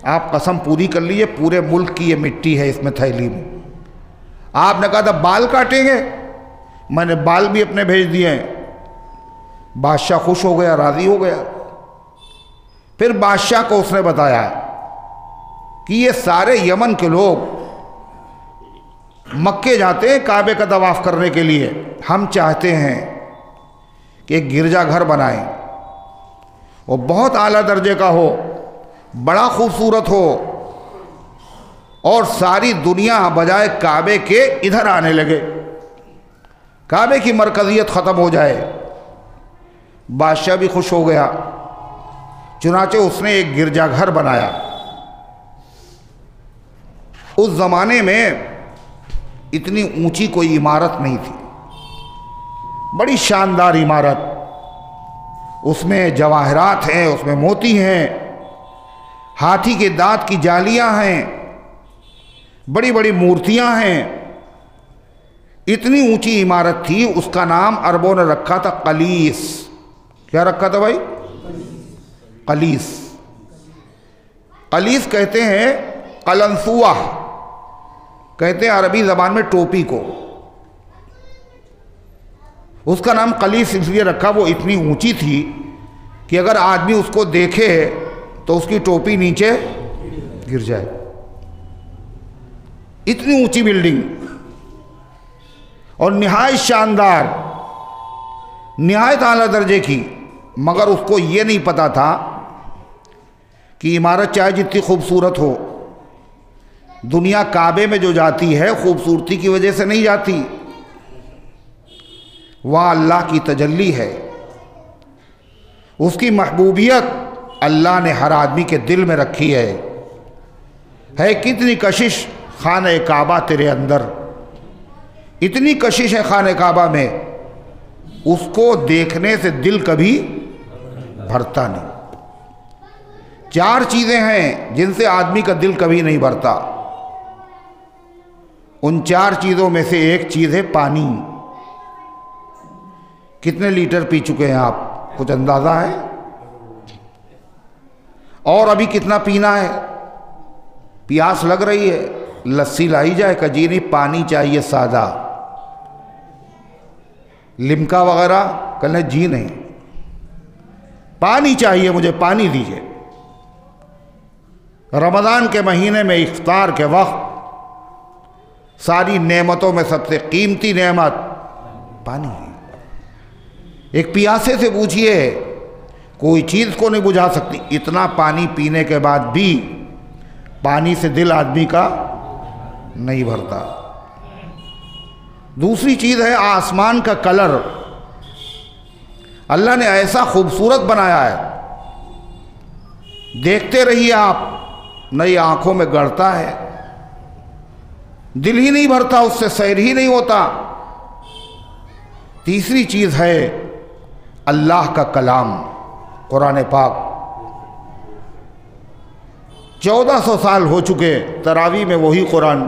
आप कसम पूरी कर लीजिए, पूरे मुल्क की ये मिट्टी है इसमें थैली में। आपने कहा था बाल काटेंगे, मैंने बाल भी अपने भेज दिए। बादशाह खुश हो गया, राज़ी हो गया। फिर बादशाह को उसने बताया कि ये सारे यमन के लोग मक्के जाते हैं काबे का तवाफ़ करने के लिए, हम चाहते हैं कि एक गिरजाघर बनाएं, वो बहुत आला दर्जे का हो, बड़ा खूबसूरत हो और सारी दुनिया बजाय काबे के इधर आने लगे, काबे की मरकजियत ख़त्म हो जाए। बादशाह भी खुश हो गया, चुनाचे उसने एक गिरजाघर बनाया। उस ज़माने में इतनी ऊंची कोई इमारत नहीं थी, बड़ी शानदार इमारत, उसमें जवाहरात हैं, उसमें मोती हैं, हाथी के दांत की जालियां हैं, बड़ी बड़ी मूर्तियां हैं। इतनी ऊंची इमारत थी, उसका नाम अरबों ने रखा था कलीस। क्या रखा था भाई? कलीस। कलीस कहते हैं कलंसुआ, कहते हैं अरबी ज़बान में टोपी को। उसका नाम कलीस इसलिए रखा, वो इतनी ऊंची थी कि अगर आदमी उसको देखे तो उसकी टोपी नीचे गिर जाए। इतनी ऊंची बिल्डिंग और निहायत शानदार, निहायत आला दर्जे की। मगर उसको ये नहीं पता था कि इमारत चाहे जितनी खूबसूरत हो, दुनिया काबे में जो जाती है खूबसूरती की वजह से नहीं जाती, वह अल्लाह की तजल्ली है। उसकी महबूबियत अल्लाह ने हर आदमी के दिल में रखी है। कितनी कशिश खाने काबा तेरे अंदर, इतनी कशिश है खाने काबा में, उसको देखने से दिल कभी भरता नहीं। 4 चीज़ें हैं जिनसे आदमी का दिल कभी नहीं भरता। उन 4 चीज़ों में से एक चीज़ है पानी। कितने लीटर पी चुके हैं आप, कुछ अंदाज़ा है? और अभी कितना पीना है? प्यास लग रही है, लस्सी लाई जाए, कजी नहीं पानी चाहिए सादा, लिमका वगैरह कहने जी नहीं, पानी चाहिए मुझे, पानी दीजिए। रमज़ान के महीने में इफ्तार के वक्त सारी नेमतों में सबसे कीमती नेमत पानी है। एक प्यासे से पूछिए, कोई चीज़ को नहीं बुझा सकती। इतना पानी पीने के बाद भी पानी से दिल आदमी का नहीं भरता। दूसरी चीज़ है आसमान का कलर। अल्लाह ने ऐसा खूबसूरत बनाया है, देखते रहिए आप, नई आंखों में गड़ता है, दिल ही नहीं भरता, उससे सैर ही नहीं होता। तीसरी चीज़ है अल्लाह का कलाम, कुरान पाक। 1400 साल हो चुके तरावी में वही कुरान,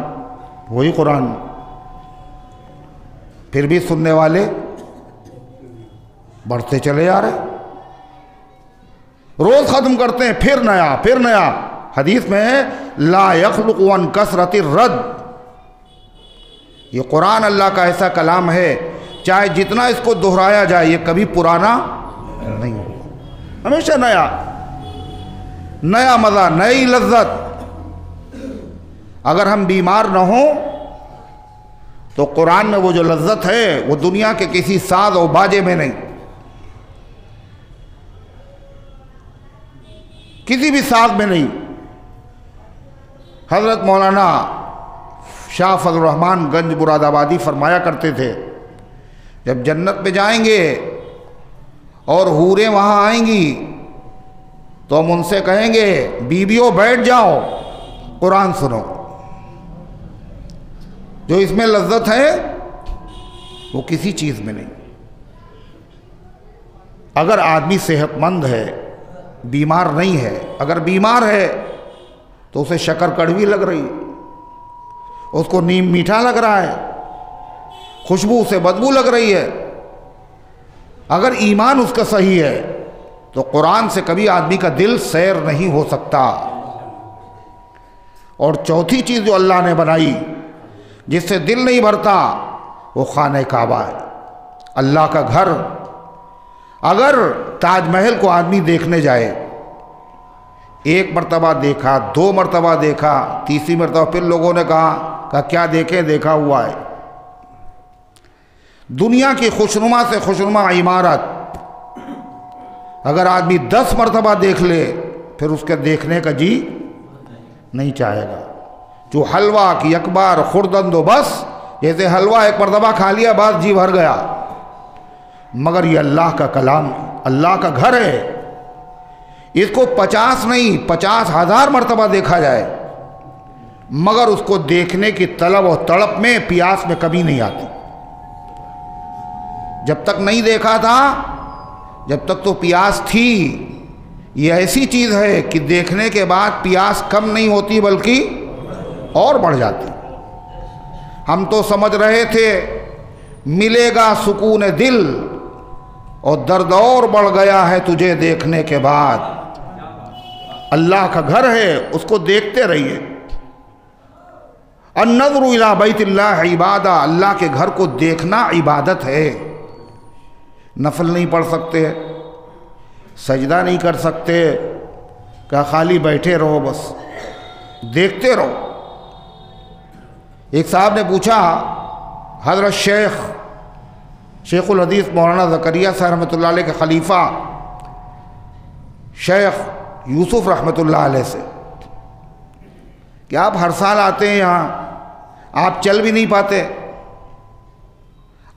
फिर भी सुनने वाले बढ़ते चले जा रहे। रोज ख़त्म करते हैं, फिर नया। हदीस में है ला यख्लुक़ु अन कसरति रद। ये कुरान अल्लाह का ऐसा कलाम है, चाहे जितना इसको दोहराया जाए ये कभी पुराना नहीं होगा, हमेशा नया मज़ा, नई लज्जत। अगर हम बीमार न हों तो कुरान में वो जो लज्जत है वो दुनिया के किसी साज और बाजे में नहीं, किसी भी साज में नहीं। हज़रत मौलाना शाह फजल रहमान गंज मुरादाबादी फरमाया करते थे, जब जन्नत में जाएंगे और हूरें वहाँ आएंगी तो हम उनसे कहेंगे बीबियों बैठ जाओ, कुरान सुनो। जो इसमें लज्जत है वो किसी चीज़ में नहीं। अगर आदमी सेहतमंद है, बीमार नहीं है, अगर बीमार है तो उसे शक्कर कड़वी लग रही, उसको नीम मीठा लग रहा है, खुशबू से बदबू लग रही है, अगर ईमान उसका सही है तो कुरान से कभी आदमी का दिल सैर नहीं हो सकता। और चौथी चीज़ जो अल्लाह ने बनाई जिससे दिल नहीं भरता वो खाने काबा है, अल्लाह का घर। अगर ताजमहल को आदमी देखने जाए, 1 मरतबा देखा, 2 मरतबा देखा, तीसरी मरतबा फिर लोगों ने कहा क्या देखें, देखा हुआ है। दुनिया की खुशनुमा से खुशनुमा इमारत अगर आदमी 10 मरतबा देख ले फिर उसके देखने का जी नहीं चाहेगा। जो हलवा की अकबार खुर्दंदो बस, जैसे हलवा 1 मरतबा खा लिया बस जी भर गया। मगर ये अल्लाह का कलाम, अल्लाह का घर है, इसको 50 नहीं 50,000 मरतबा देखा जाए मगर उसको देखने की तलब और तड़प में, प्यास में कभी नहीं आती। जब तक नहीं देखा था, जब तक तो प्यास थी। ये ऐसी चीज़ है कि देखने के बाद प्यास कम नहीं होती बल्कि और बढ़ जाती। हम तो समझ रहे थे मिलेगा सुकून दिल, और दर्द और बढ़ गया है तुझे देखने के बाद। अल्लाह का घर है, उसको देखते रहिए। अन्नज़्रु इला बैतिल्लाह इबादा, अल्लाह के घर को देखना इबादत है। नफल नहीं पढ़ सकते, सजदा नहीं कर सकते, क्या खाली बैठे रहो, बस देखते रहो। एक साहब ने पूछा, हज़रत शेखुल हदीस मौलाना ज़करिया साहब रहमतुल्लाह अलैह के खलीफा शेख यूसुफ रहमतुल्लाह अलैह से कि आप हर साल आते हैं यहाँ, आप चल भी नहीं पाते,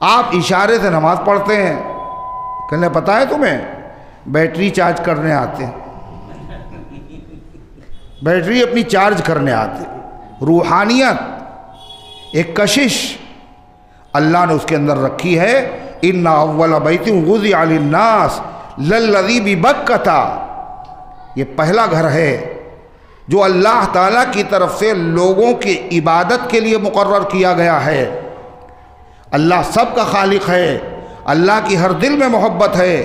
आप इशारे से नमाज़ पढ़ते हैं। कहने पता है तुम्हें, बैटरी चार्ज करने आते हैं, बैटरी अपनी चार्ज करने आते। रूहानियत, एक कशिश, अल्लाह ने उसके अंदर रखी है। इन्ना अव्वल बैतिन वुज़िअ लिन्नास लल्लज़ी बिबक्कता, ये पहला घर है जो अल्लाह ताला की तरफ से लोगों की इबादत के लिए मुकर्रर किया गया है। अल्लाह सब का खालिक है, अल्लाह की हर दिल में मोहब्बत है,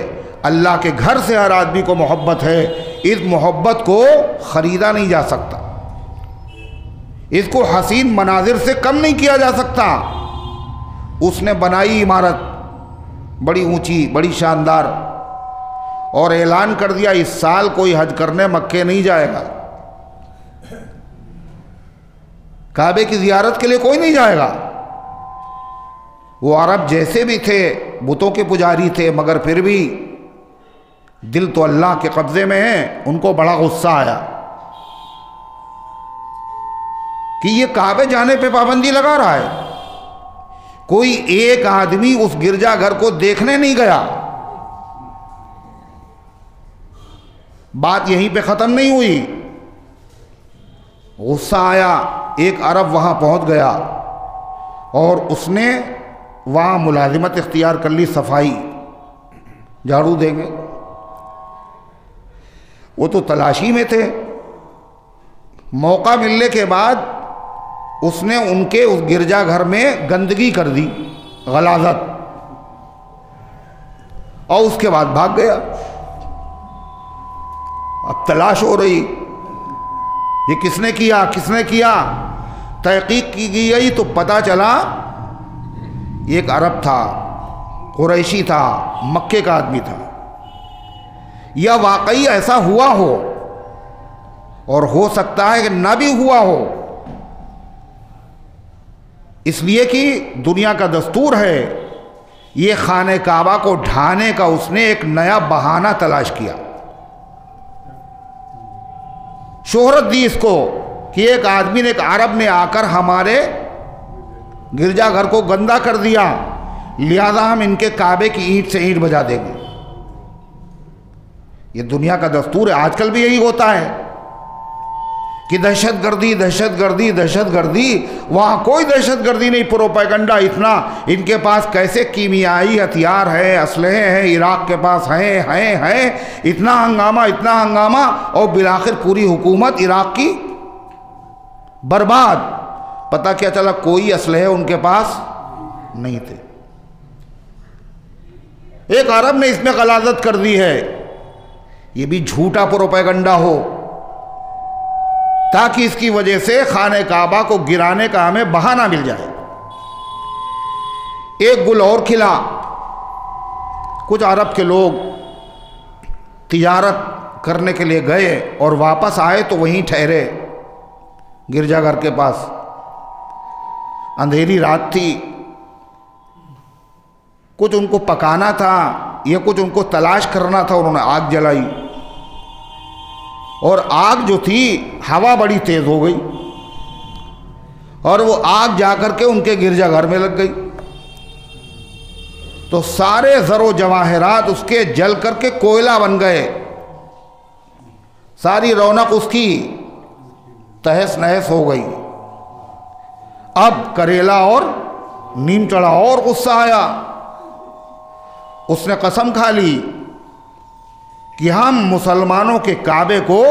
अल्लाह के घर से हर आदमी को मोहब्बत है। इस मोहब्बत को ख़रीदा नहीं जा सकता, इसको हसीन मनाजिर से कम नहीं किया जा सकता। उसने बनाई इमारत बड़ी ऊंची, बड़ी शानदार, और ऐलान कर दिया इस साल कोई हज करने मक्के नहीं जाएगा, काबे की ज़ियारत के लिए कोई नहीं जाएगा। वो अरब जैसे भी थे बुतों के पुजारी थे, मगर फिर भी दिल तो अल्लाह के कब्ज़े में है। उनको बड़ा गुस्सा आया कि ये काबे जाने पे पाबंदी लगा रहा है। कोई एक आदमी उस गिरजाघर को देखने नहीं गया। बात यहीं पे ख़त्म नहीं हुई, गुस्सा आया। एक अरब वहाँ पहुँच गया और उसने वहाँ मुलाजिमत इख्तियार कर ली, सफाई, झाड़ू देंगे। वो तो तलाशी में थे। मौका मिलने के बाद उसने उनके उस गिरजाघर में गंदगी कर दी, गलाजत, और उसके बाद भाग गया। अब तलाश हो रही, ये किसने किया, किसने किया। तहकीक की गई तो पता चला एक अरब था, कुरैशी था, मक्के का आदमी था। या वाकई ऐसा हुआ हो, और हो सकता है कि ना भी हुआ हो, इसलिए कि दुनिया का दस्तूर है। ये खाने काबा को ढाने का उसने एक नया बहाना तलाश किया, शोहरत दी इसको कि एक आदमी ने, एक अरब ने आकर हमारे गिरजाघर को गंदा कर दिया, लिहाजा हम इनके काबे की ईंट से ईंट बजा देंगे। ये दुनिया का दस्तूर है, आजकल भी यही होता है कि दहशतगर्दी दहशतगर्दी दहशतगर्दी। वहाँ कोई दहशतगर्दी नहीं, प्रोपेगेंडा इतना। इनके पास कैसे कीमियाई हथियार है, असलहे हैं, इराक के पास हैं, इतना हंगामा, इतना हंगामा, और बिलाखिर पूरी हुकूमत इराक की बर्बाद। पता क्या चला, कोई असलहे उनके पास नहीं थे। एक अरब ने इसमें गलाजत कर दी है। ये भी झूठा प्रोपेगेंडा हो, ताकि इसकी वजह से खाने काबा को गिराने का हमें बहाना मिल जाए। एक गुल और खिला। कुछ अरब के लोग तिजारत करने के लिए गए और वापस आए तो वहीं ठहरे, गिरजाघर के पास। अंधेरी रात थी, कुछ उनको पकाना था या कुछ उनको तलाश करना था। उन्होंने आग जलाई, और आग जो थी, हवा बड़ी तेज हो गई, और वो आग जाकर के उनके गिरजाघर में लग गई। तो सारे ज़रो जवाहरात उसके जल करके कोयला बन गए। सारी रौनक उसकी तहस नहस हो गई। अब करेला और नीम चढ़ा, और गुस्सा आया। उसने कसम खा ली कि हम मुसलमानों के काबे को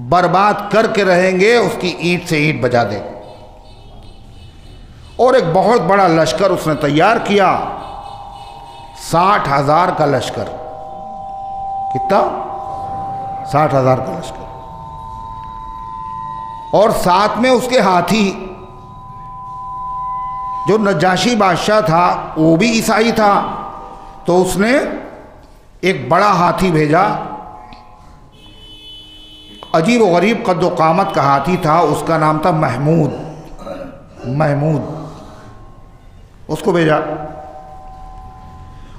बर्बाद करके रहेंगे, उसकी ईंट से ईंट बजा देंगे। और एक बहुत बड़ा लश्कर उसने तैयार किया, 60,000 का लश्कर। कितना? 60,000 का लश्कर। और साथ में उसके हाथी। जो नजाशी बादशाह था वो भी ईसाई था, तो उसने एक बड़ा हाथी भेजा। अजीब व गरीब कद्दो कामत का हाथी था, उसका नाम था महमूद। उसको भेजा।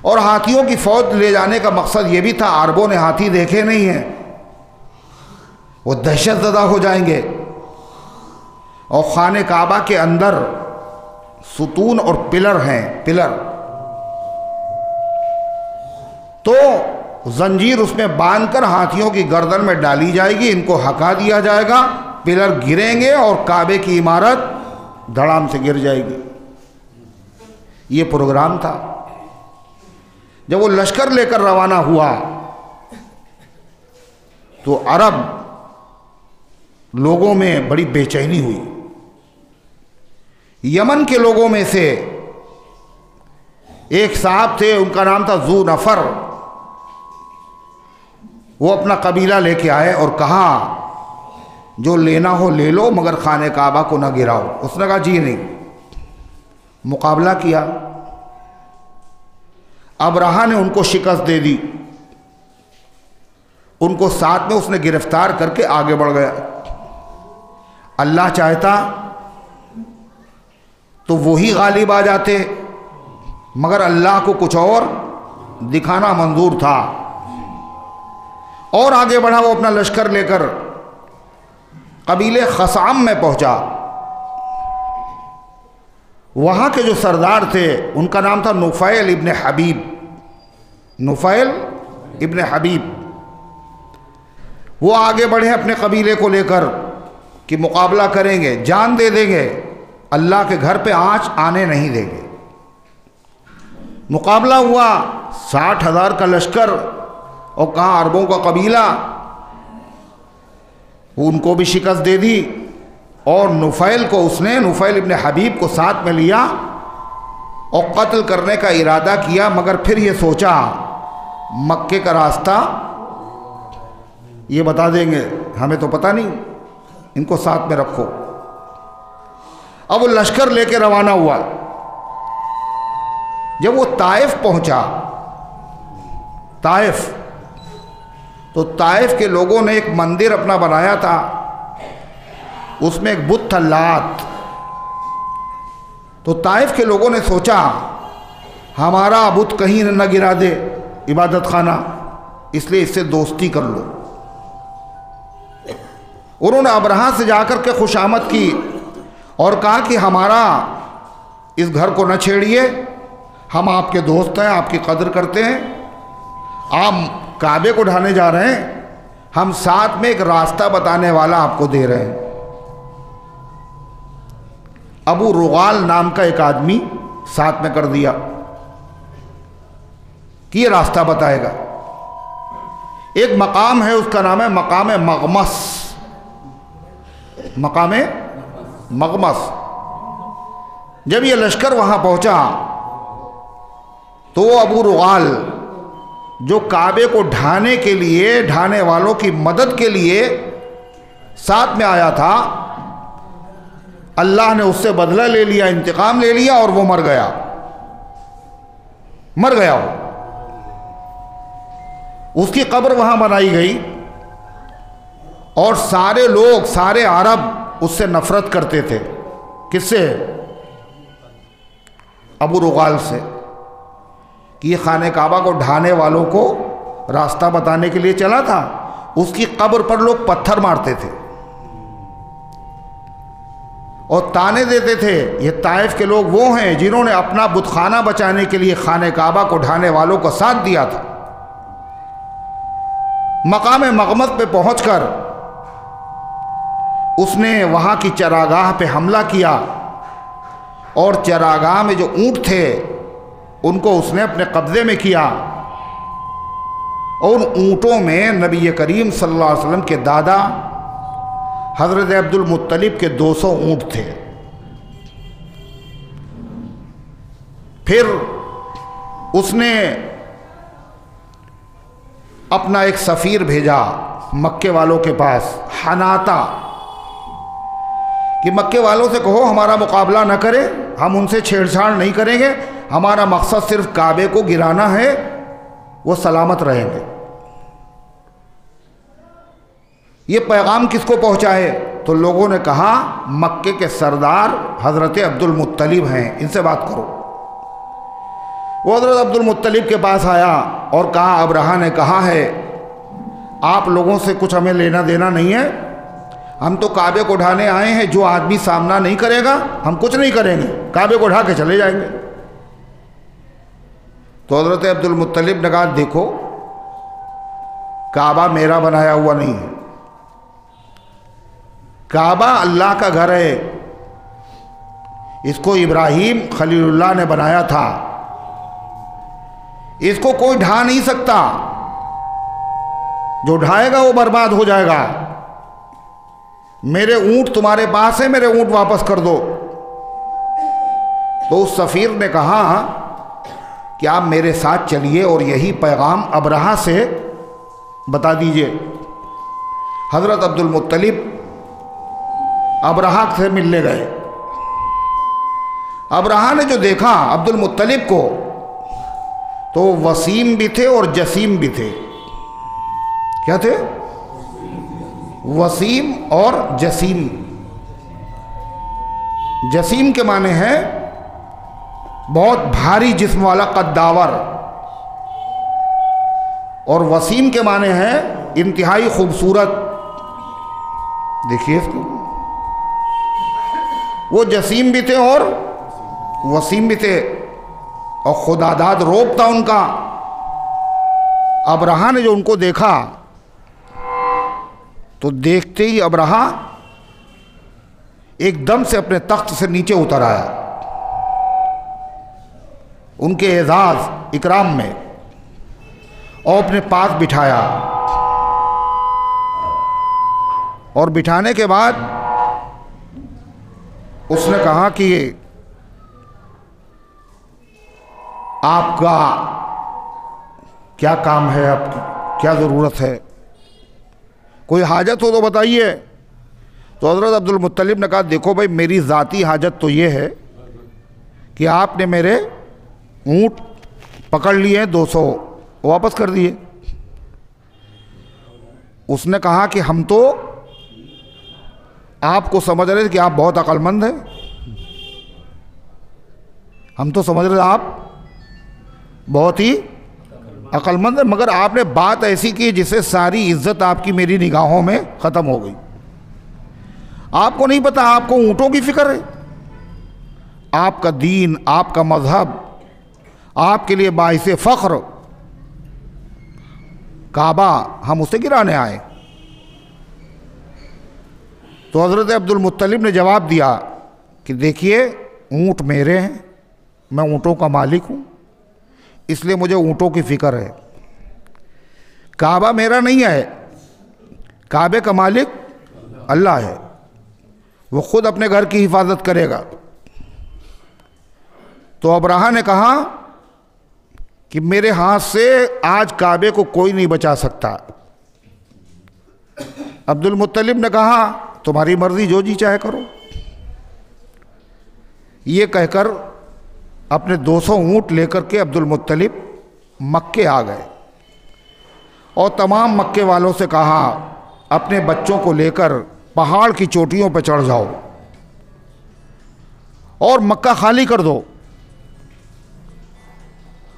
और हाथियों की फौज ले जाने का मकसद ये भी था, अरबों ने हाथी देखे नहीं हैं, वो दहशतज़दा हो जाएंगे। और खाने काबा के अंदर सुतून और पिलर हैं, पिलर, तो जंजीर उसमें बांधकर हाथियों की गर्दन में डाली जाएगी, इनको हका दिया जाएगा, पिलर गिरेंगे और काबे की इमारत धड़ाम से गिर जाएगी। ये प्रोग्राम था। जब वो लश्कर लेकर रवाना हुआ तो अरब लोगों में बड़ी बेचैनी हुई। यमन के लोगों में से एक साहब थे, उनका नाम था जू नफर। वो अपना कबीला लेके आए और कहा जो लेना हो ले लो, मगर खाने काबा को ना गिराओ। उसने कहा जी नहीं। मुकाबला किया, अबरहा ने उनको शिकस्त दे दी, उनको साथ में उसने गिरफ्तार करके आगे बढ़ गया। अल्लाह चाहता तो वही गालिब आ जाते, मगर अल्लाह को कुछ और दिखाना मंजूर था। और आगे बढ़ा वो अपना लश्कर लेकर कबीले खसाम में पहुंचा। वहां के जो सरदार थे उनका नाम था नुफैल इब्न हबीब। नुफैल इब्न हबीब वो आगे बढ़े अपने कबीले को लेकर कि मुकाबला करेंगे, जान दे देंगे, अल्लाह के घर पे आंच आने नहीं देंगे। मुकाबला हुआ, 60,000 का लश्कर और कहाँ अरबों का कबीला, उनको भी शिकस्त दे दी। और नुफैल को उसने, नुफैल इब्न हबीब को साथ में लिया और कत्ल करने का इरादा किया। मगर फिर ये सोचा मक्के का रास्ता ये बता देंगे, हमें तो पता नहीं, इनको साथ में रखो। अब वो लश्कर लेके रवाना हुआ। जब वो ताइफ पहुंचा, ताइफ, तो ताइफ के लोगों ने एक मंदिर अपना बनाया था, उसमें एक बुत था लात। तो ताइफ के लोगों ने सोचा हमारा बुत कहीं न गिरा दे इबादत खाना, इसलिए इससे दोस्ती कर लो। उन्होंने अबरहा से जाकर के खुशामद की और कहा कि हमारा इस घर को न छेड़िए, हम आपके दोस्त हैं, आपकी कदर करते हैं, आप काबे को ढाने जा रहे हैं, हम साथ में एक रास्ता बताने वाला आपको दे रहे हैं। अबू रुगाल नाम का एक आदमी साथ में कर दिया कि ये रास्ता बताएगा। एक मकाम है, उसका नाम है मकाम मगमस। मकाम मगमस। जब ये लश्कर वहां पहुंचा तो वो अबू रुगाल जो काबे को ढाने के लिए, ढाने वालों की मदद के लिए साथ में आया था, अल्लाह ने उससे बदला ले लिया, इंतकाम ले लिया और वो मर गया। मर गया वो। उसकी कब्र वहां बनाई गई और सारे लोग, सारे अरब उससे नफरत करते थे। किससे? अबू रुगाल से, कि ये खाने काबा को ढाने वालों को रास्ता बताने के लिए चला था। उसकी कब्र पर लोग पत्थर मारते थे और ताने देते थे, ये ताइफ के लोग वो हैं जिन्होंने अपना बुतखाना बचाने के लिए खाने काबा को ढाने वालों को साथ दिया था। मकाम मगमस पे पहुंचकर उसने वहां की चरागाह पे हमला किया और चरागाह में जो ऊंट थे उनको उसने अपने कब्जे में किया। और उन ऊंटों में नबी करीम सल्लल्लाहु अलैहि वसल्लम के दादा हज़रत अब्दुल मुत्तलिब के 200 ऊंट थे। फिर उसने अपना एक सफ़ीर भेजा मक्के वालों के पास, हनाता, कि मक्के वालों से कहो हमारा मुकाबला न करें, हम उनसे छेड़छाड़ नहीं करेंगे, हमारा मकसद सिर्फ काबे को गिराना है, वो सलामत रहेंगे। ये पैगाम किसको पहुंचाए? तो लोगों ने कहा मक्के के सरदार हज़रत अब्दुल मुत्तलिब हैं, इनसे बात करो। वो हज़रत अब्दुल मुत्तलिब के पास आया और कहा अबरहा ने कहा है आप लोगों से कुछ हमें लेना देना नहीं है, हम तो काबे को ढाने आए हैं, जो आदमी सामना नहीं करेगा हम कुछ नहीं करेंगे, काबे को ढा के चले जाएंगे। तो हज़रत अब्दुल मुत्तलिब ने कहा देखो काबा मेरा बनाया हुआ नहीं है, काबा अल्लाह का घर है, इसको इब्राहीम खलीलुल्लाह ने बनाया था, इसको कोई ढा नहीं सकता, जो ढाएगा वो बर्बाद हो जाएगा। मेरे ऊंट तुम्हारे पास है, मेरे ऊंट वापस कर दो। तो उस सफ़ीर ने कहा कि आप मेरे साथ चलिए और यही पैगाम अबरहा से बता दीजिए। हज़रत अब्दुल मुत्तलिब अबरहा से मिलने गए। अबरहा ने जो देखा अब्दुल मुत्तलिब को, तो वसीम भी थे और जसीम भी थे। क्या थे? वसीम और जसीम। जसीम के माने हैं बहुत भारी जिस्म वाला कद्दावर, और वसीम के माने हैं इंतहाई खूबसूरत। देखिए इसको, वो जसीम भी थे और वसीम भी थे, और खुदादाद रोब था उनका। अबरहा ने जो उनको देखा, तो देखते ही अबरहा एकदम से अपने तख्त से नीचे उतर आया, उनके एजाज इकराम में, और अपने पास बिठाया। और बिठाने के बाद उसने कहा कि आपका क्या काम है, आपकी क्या ज़रूरत है, कोई हाजत हो तो बताइए। तो हज़रत अब्दुल मुत्तलिब ने कहा, देखो भाई, मेरी ज़ाती हाजत तो ये है कि आपने मेरे ऊँट पकड़ लिए हैं, 200 वापस कर दिए। उसने कहा कि हम तो आपको समझ रहे थे कि आप बहुत अक्लमंद हैं, हम तो समझ रहे थे आप बहुत ही अक्लमंद है, मगर आपने बात ऐसी की जिससे सारी इज्जत आपकी मेरी निगाहों में ख़त्म हो गई। आपको नहीं पता, आपको ऊँटों की फ़िक्र है। आपका दीन, आपका मज़हब आपके लिए बाइसे फ़ख्र, काबा हम उसे गिराने आए। तो हज़रत अब्दुल मुत्तलिब ने जवाब दिया कि देखिए, ऊँट मेरे हैं, मैं ऊँटों का मालिक हूँ, इसलिए मुझे ऊँटों की फ़िक्र है। काबा मेरा नहीं है, काबे का मालिक अल्लाह है, वो ख़ुद अपने घर की हिफाजत करेगा। तो अबरहा ने कहा कि मेरे हाथ से आज काबे को कोई नहीं बचा सकता। अब्दुल मुत्तलिब ने कहा, तुम्हारी मर्ज़ी, जो जी चाहे करो। ये कहकर अपने 200 ऊँट लेकर के अब्दुल मुत्तलिब मक्के आ गए, और तमाम मक्के वालों से कहा, अपने बच्चों को लेकर पहाड़ की चोटियों पर चढ़ जाओ और मक्का खाली कर दो।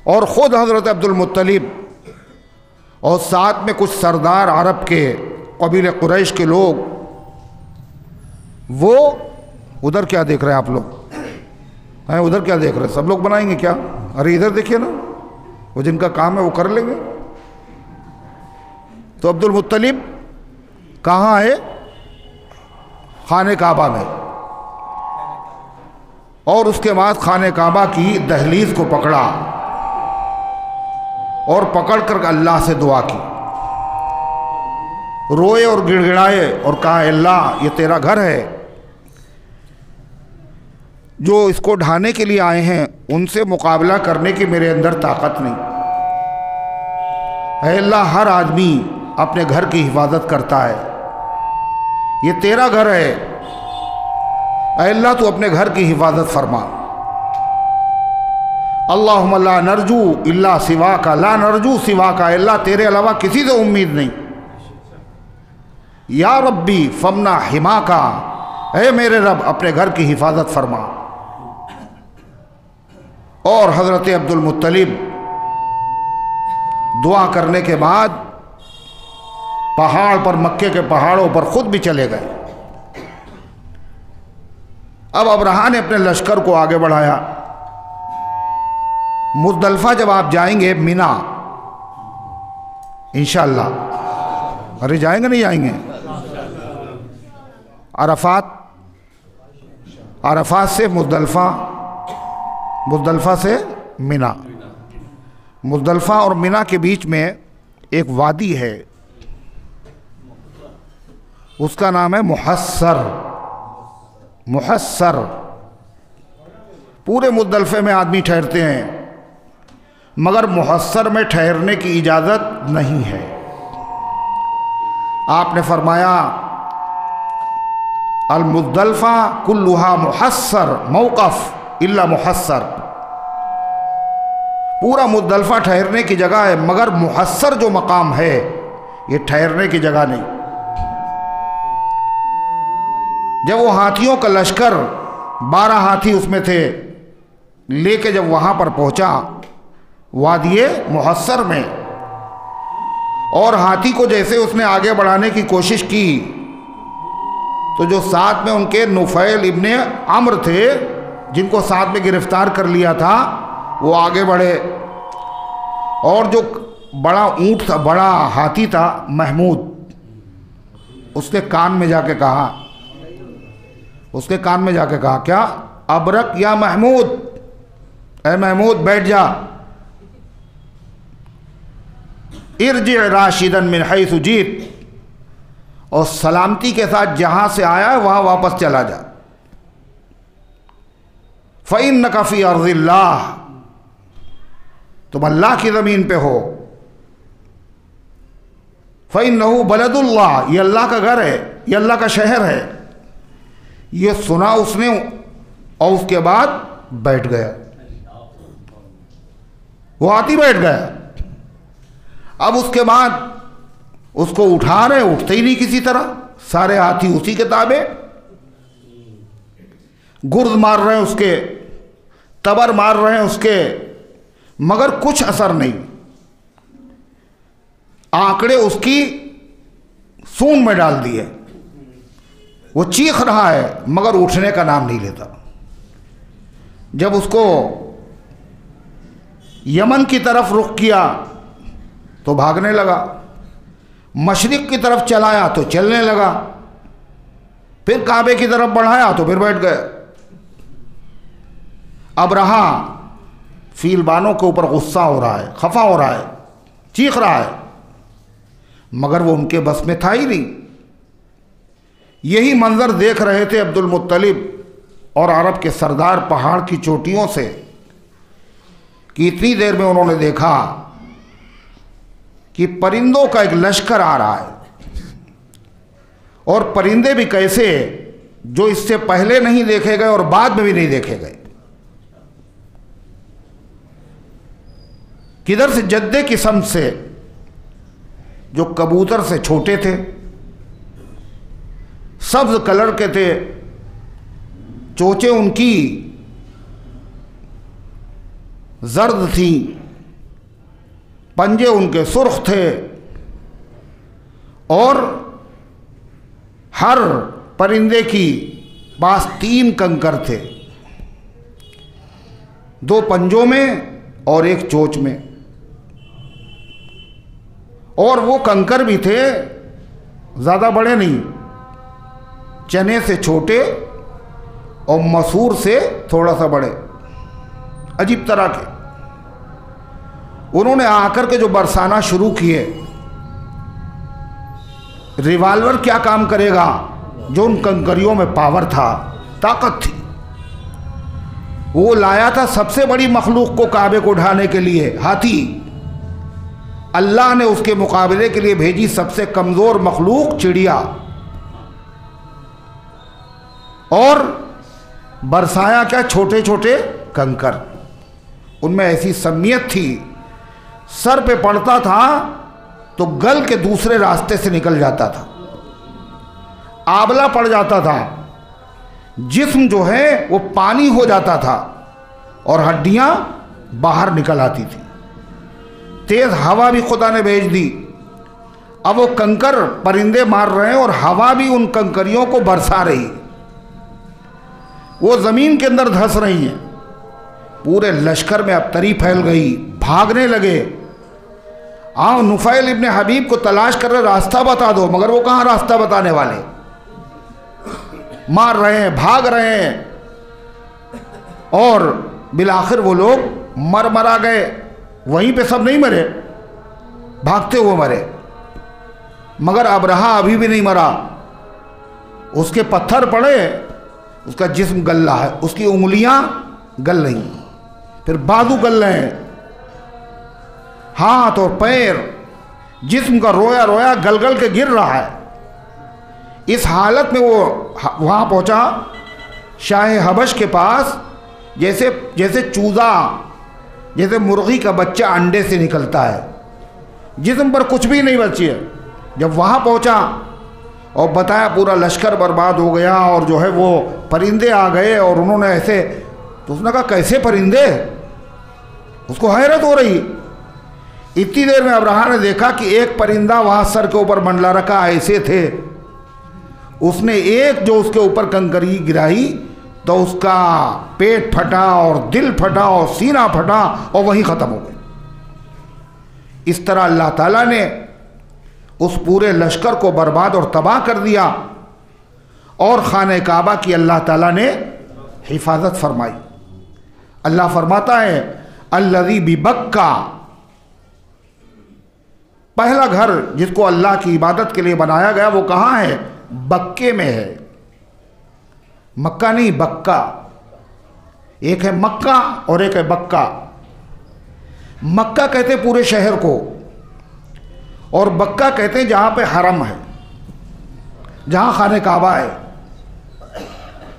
और ख़ुद हज़रत अब्दुल मुत्तलिब और साथ में कुछ सरदार अरब के कबीले कुरैश के लोग, वो उधर क्या देख रहे हैं आप लोग हैं, उधर क्या देख रहे हैं, सब लोग बनाएंगे क्या? अरे इधर देखिए ना, वो जिनका काम है वो कर लेंगे। तो अब्दुल मुत्तलिब कहाँ है? खाने काबा में। और उसके बाद खाने काबा की दहलीज को पकड़ा और पकड़ कर अल्लाह से दुआ की, रोए और गिड़गिड़ाए और कहा, अल्लाह, ये तेरा घर है, जो इसको ढाने के लिए आए हैं उनसे मुकाबला करने की मेरे अंदर ताकत नहीं है। अल्लाह, हर आदमी अपने घर की हिफाजत करता है, ये तेरा घर है, अल्लाह तू अपने घर की हिफाजत फरमा। अल्लाहुम्मा ला नरजू इल्ला सिवा का, ला नरजू सिवा का, अल्लाह तेरे अलावा किसी से उम्मीद नहीं। या रब्बी फमना हिमा का, ऐ मेरे रब अपने घर की हिफाजत फरमा। और हज़रत अब्दुल मुत्तलिब दुआ करने के बाद पहाड़ पर, मक्के के पहाड़ों पर खुद भी चले गए। अब अबरहा ने अपने लश्कर को आगे बढ़ाया। मुज़दलिफ़ा जब आप जाएंगे, मिना इंशाअल्लाह, अरे जाएंगे नहीं जाएंगे? अरफात अरफात से मुज़दलिफ़ा, मुज़दलिफ़ा से मिना। मुज़दलिफ़ा और मिना के बीच में एक वादी है, उसका नाम है मुहस्सर। मुहस्सर पूरे मुज़दलिफ़े में आदमी ठहरते हैं, मगर मुहस्सर में ठहरने की इजाज़त नहीं है। आपने फरमाया अल मुज़दलिफ़ा कुल्लुहा मुहस्सर मौक़फ़ इल्ला मुहस्सर। पूरा मुज़दलिफ़ा ठहरने की जगह है, मगर मुहस्सर जो मकाम है ये ठहरने की जगह नहीं। जब वो हाथियों का लश्कर 12 हाथी उसमें थे लेके जब वहाँ पर पहुँचा वादिये मुहस्सर में, और हाथी को जैसे उसने आगे बढ़ाने की कोशिश की तो जो साथ में उनके नुफैल इब्ने अम्र थे, जिनको साथ में गिरफ्तार कर लिया था, वो आगे बढ़े। और जो बड़ा ऊँट था, बड़ा हाथी था महमूद, उसके कान में जाके कहा, उसके कान में जाके कहा क्या? अबरक या महमूद, ए महमूद बैठ जा। इरजी राशिदन मिन हैसु जीत, और सलामती के साथ जहाँ से आया है वहाँ वापस चला जा। फ़इन्नका फ़ी अर्ज़िल्लाह, तुम अल्लाह की ज़मीन पे हो। फ़इन्नहु बलदुल्लाह, ये अल्लाह का घर है, ये अल्लाह का शहर है। ये सुना उसने और उसके बाद बैठ गया, वो हाथी बैठ गया। अब उसके बाद उसको उठा रहे, उठते ही नहीं किसी तरह, सारे हाथी उसी के ताबे, गुर्द मार रहे हैं उसके, तबर मार रहे हैं उसके, मगर कुछ असर नहीं। आंकड़े उसकी सूंड में डाल दिए, वो चीख रहा है मगर उठने का नाम नहीं लेता। जब उसको यमन की तरफ रुख किया तो भागने लगा, मशरिक की तरफ चलाया तो चलने लगा, फिर काबे की तरफ बढ़ाया तो फिर बैठ गए। अब रहा फीलबानों के ऊपर गुस्सा हो रहा है, खफा हो रहा है, चीख रहा है, मगर वो उनके बस में था ही नहीं। यही मंजर देख रहे थे अब्दुल मुत्तलिब और अरब के सरदार पहाड़ की चोटियों से, कि इतनी देर में उन्होंने देखा कि परिंदों का एक लश्कर आ रहा है, और परिंदे भी कैसे, जो इससे पहले नहीं देखे गए और बाद में भी नहीं देखे गए। किधर से? जद्दे की समत से, जो कबूतर से छोटे थे, सब्ज कलर के थे, चोंचें उनकी जर्द थी, पंजे उनके सुर्ख थे, और हर परिंदे की पास 3 कंकर थे, 2 पंजों में और 1 चोंच में। और वो कंकर भी थे ज़्यादा बड़े नहीं, चने से छोटे और मसूर से थोड़ा सा बड़े, अजीब तरह के। उन्होंने आकर के जो बरसाना शुरू किए, रिवाल्वर क्या काम करेगा, जो उन कंकरियों में पावर था, ताकत थी। वो लाया था सबसे बड़ी मखलूक को काबे को उठाने के लिए, हाथी। अल्लाह ने उसके मुकाबले के लिए भेजी सबसे कमज़ोर मखलूक, चिड़िया। और बरसाया क्या? छोटे छोटे कंकर। उनमें ऐसी सम्मियत थी, सर पे पड़ता था तो गल के दूसरे रास्ते से निकल जाता था, आबला पड़ जाता था, जिस्म जो है वो पानी हो जाता था और हड्डियां बाहर निकल आती थी। तेज हवा भी खुदा ने भेज दी। अब वो कंकर परिंदे मार रहे हैं और हवा भी उन कंकरियों को बरसा रही, वो जमीन के अंदर धंस रही हैं। पूरे लश्कर में अब तरी फैल गई, भागने लगे। नुफैल इब्ने हबीब को तलाश कर रहे, रास्ता बता दो, मगर वो कहाँ रास्ता बताने वाले। मार रहे हैं, भाग रहे हैं, और बिलाखिर वो लोग मरा गए। वहीं पे सब नहीं मरे, भागते हुए मरे, मगर अबरहा अभी भी नहीं मरा। उसके पत्थर पड़े, उसका जिस्म गल रहा है, उसकी उंगलियां गल रही, फिर बाजू गल रहे हैं, हाथ और पैर, जिस्म का रोया रोया गल गल के गिर रहा है। इस हालत में वो वहाँ पहुँचा शाह हबश के पास, जैसे जैसे चूज़ा, जैसे मुर्गी का बच्चा अंडे से निकलता है, जिस्म पर कुछ भी नहीं बची है। जब वहाँ पहुँचा और बताया पूरा लश्कर बर्बाद हो गया और जो है वो परिंदे आ गए और उन्होंने ऐसे, तो उसने कहा कैसे परिंदे? उसको हैरत हो रही। इतनी देर में अब्राहा ने देखा कि एक परिंदा वहाँ सर के ऊपर मंडला रखा, ऐसे थे। उसने एक जो उसके ऊपर कंकरी गिराई तो उसका पेट फटा और दिल फटा और सीना फटा और वहीं ख़त्म हो गई। इस तरह अल्लाह ताला ने उस पूरे लश्कर को बर्बाद और तबाह कर दिया और खाने काबा की अल्लाह ताला ने हिफाजत फरमाई। अल्लाह फरमाता है अल्लज़ी बिबक्का, पहला घर जिसको अल्लाह की इबादत के लिए बनाया गया वो कहाँ है? बक्के में है। मक्का नहीं, बक्का। एक है मक्का और एक है बक्का। मक्का कहते पूरे शहर को और बक्का कहते हैं जहाँ पे हरम है, जहाँ खाने काबा है।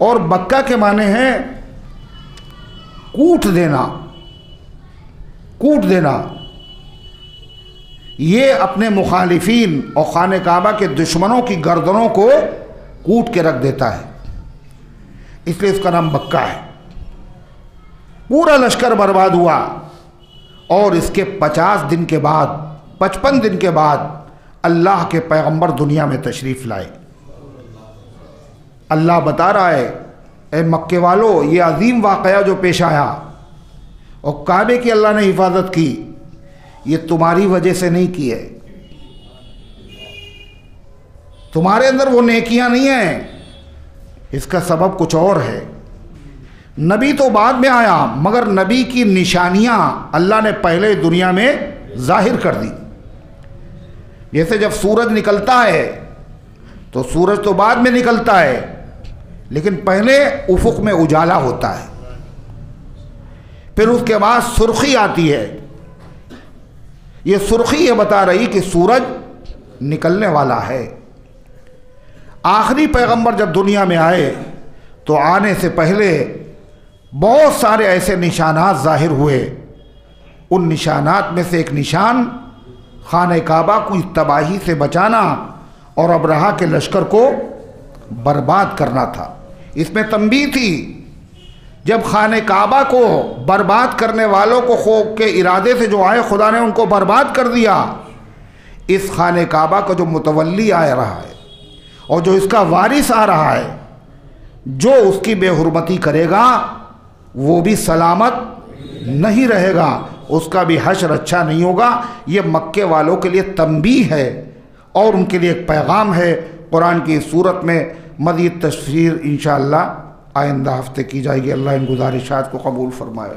और बक्का के माने हैं कूट देना, कूट देना। ये अपने मुखालिफीन और खाने काबा के दुश्मनों की गर्दनों को कूट के रख देता है, इसलिए इसका नाम बक्का है। पूरा लश्कर बर्बाद हुआ और इसके 50 दिन के बाद, 55 दिन के बाद अल्लाह के पैगंबर दुनिया में तशरीफ़ लाए। अल्लाह बता रहा है ए मक्के वालों, ये अजीम वाक़या जो पेश आया और काबे की अल्लाह ने हिफाजत की, ये तुम्हारी वजह से नहीं की है। तुम्हारे अंदर वो नेकियां नहीं हैं, इसका सबब कुछ और है। नबी तो बाद में आया, मगर नबी की निशानियां अल्लाह ने पहले दुनिया में जाहिर कर दी। जैसे जब सूरज निकलता है तो सूरज तो बाद में निकलता है, लेकिन पहले उफुक में उजाला होता है, फिर उसके बाद सुर्खी आती है। ये सुर्खी ये बता रही कि सूरज निकलने वाला है। आखिरी पैगंबर जब दुनिया में आए तो आने से पहले बहुत सारे ऐसे निशानात ज़ाहिर हुए। उन निशानात में से एक निशान खाने काबा को तबाही से बचाना और अबरहा के लश्कर को बर्बाद करना था। इसमें तंबीह थी, जब खाने काबा को बर्बाद करने वालों को खौफ के इरादे से जो आए, खुदा ने उनको बर्बाद कर दिया। इस खाने काबा का जो मुतवल्ली आ रहा है और जो इसका वारिस आ रहा है, जो उसकी बेहुरमती करेगा वो भी सलामत नहीं रहेगा, उसका भी हश्र अच्छा नहीं होगा। ये मक्के वालों के लिए तंबीह है और उनके लिए एक पैगाम है। कुरान की सूरत में मज़ीद तफसीर इंशाअल्लाह आइंदा हफ्ते की जाएगी। अल्लाह इन गुज़ारिशात को कबूल फरमाए।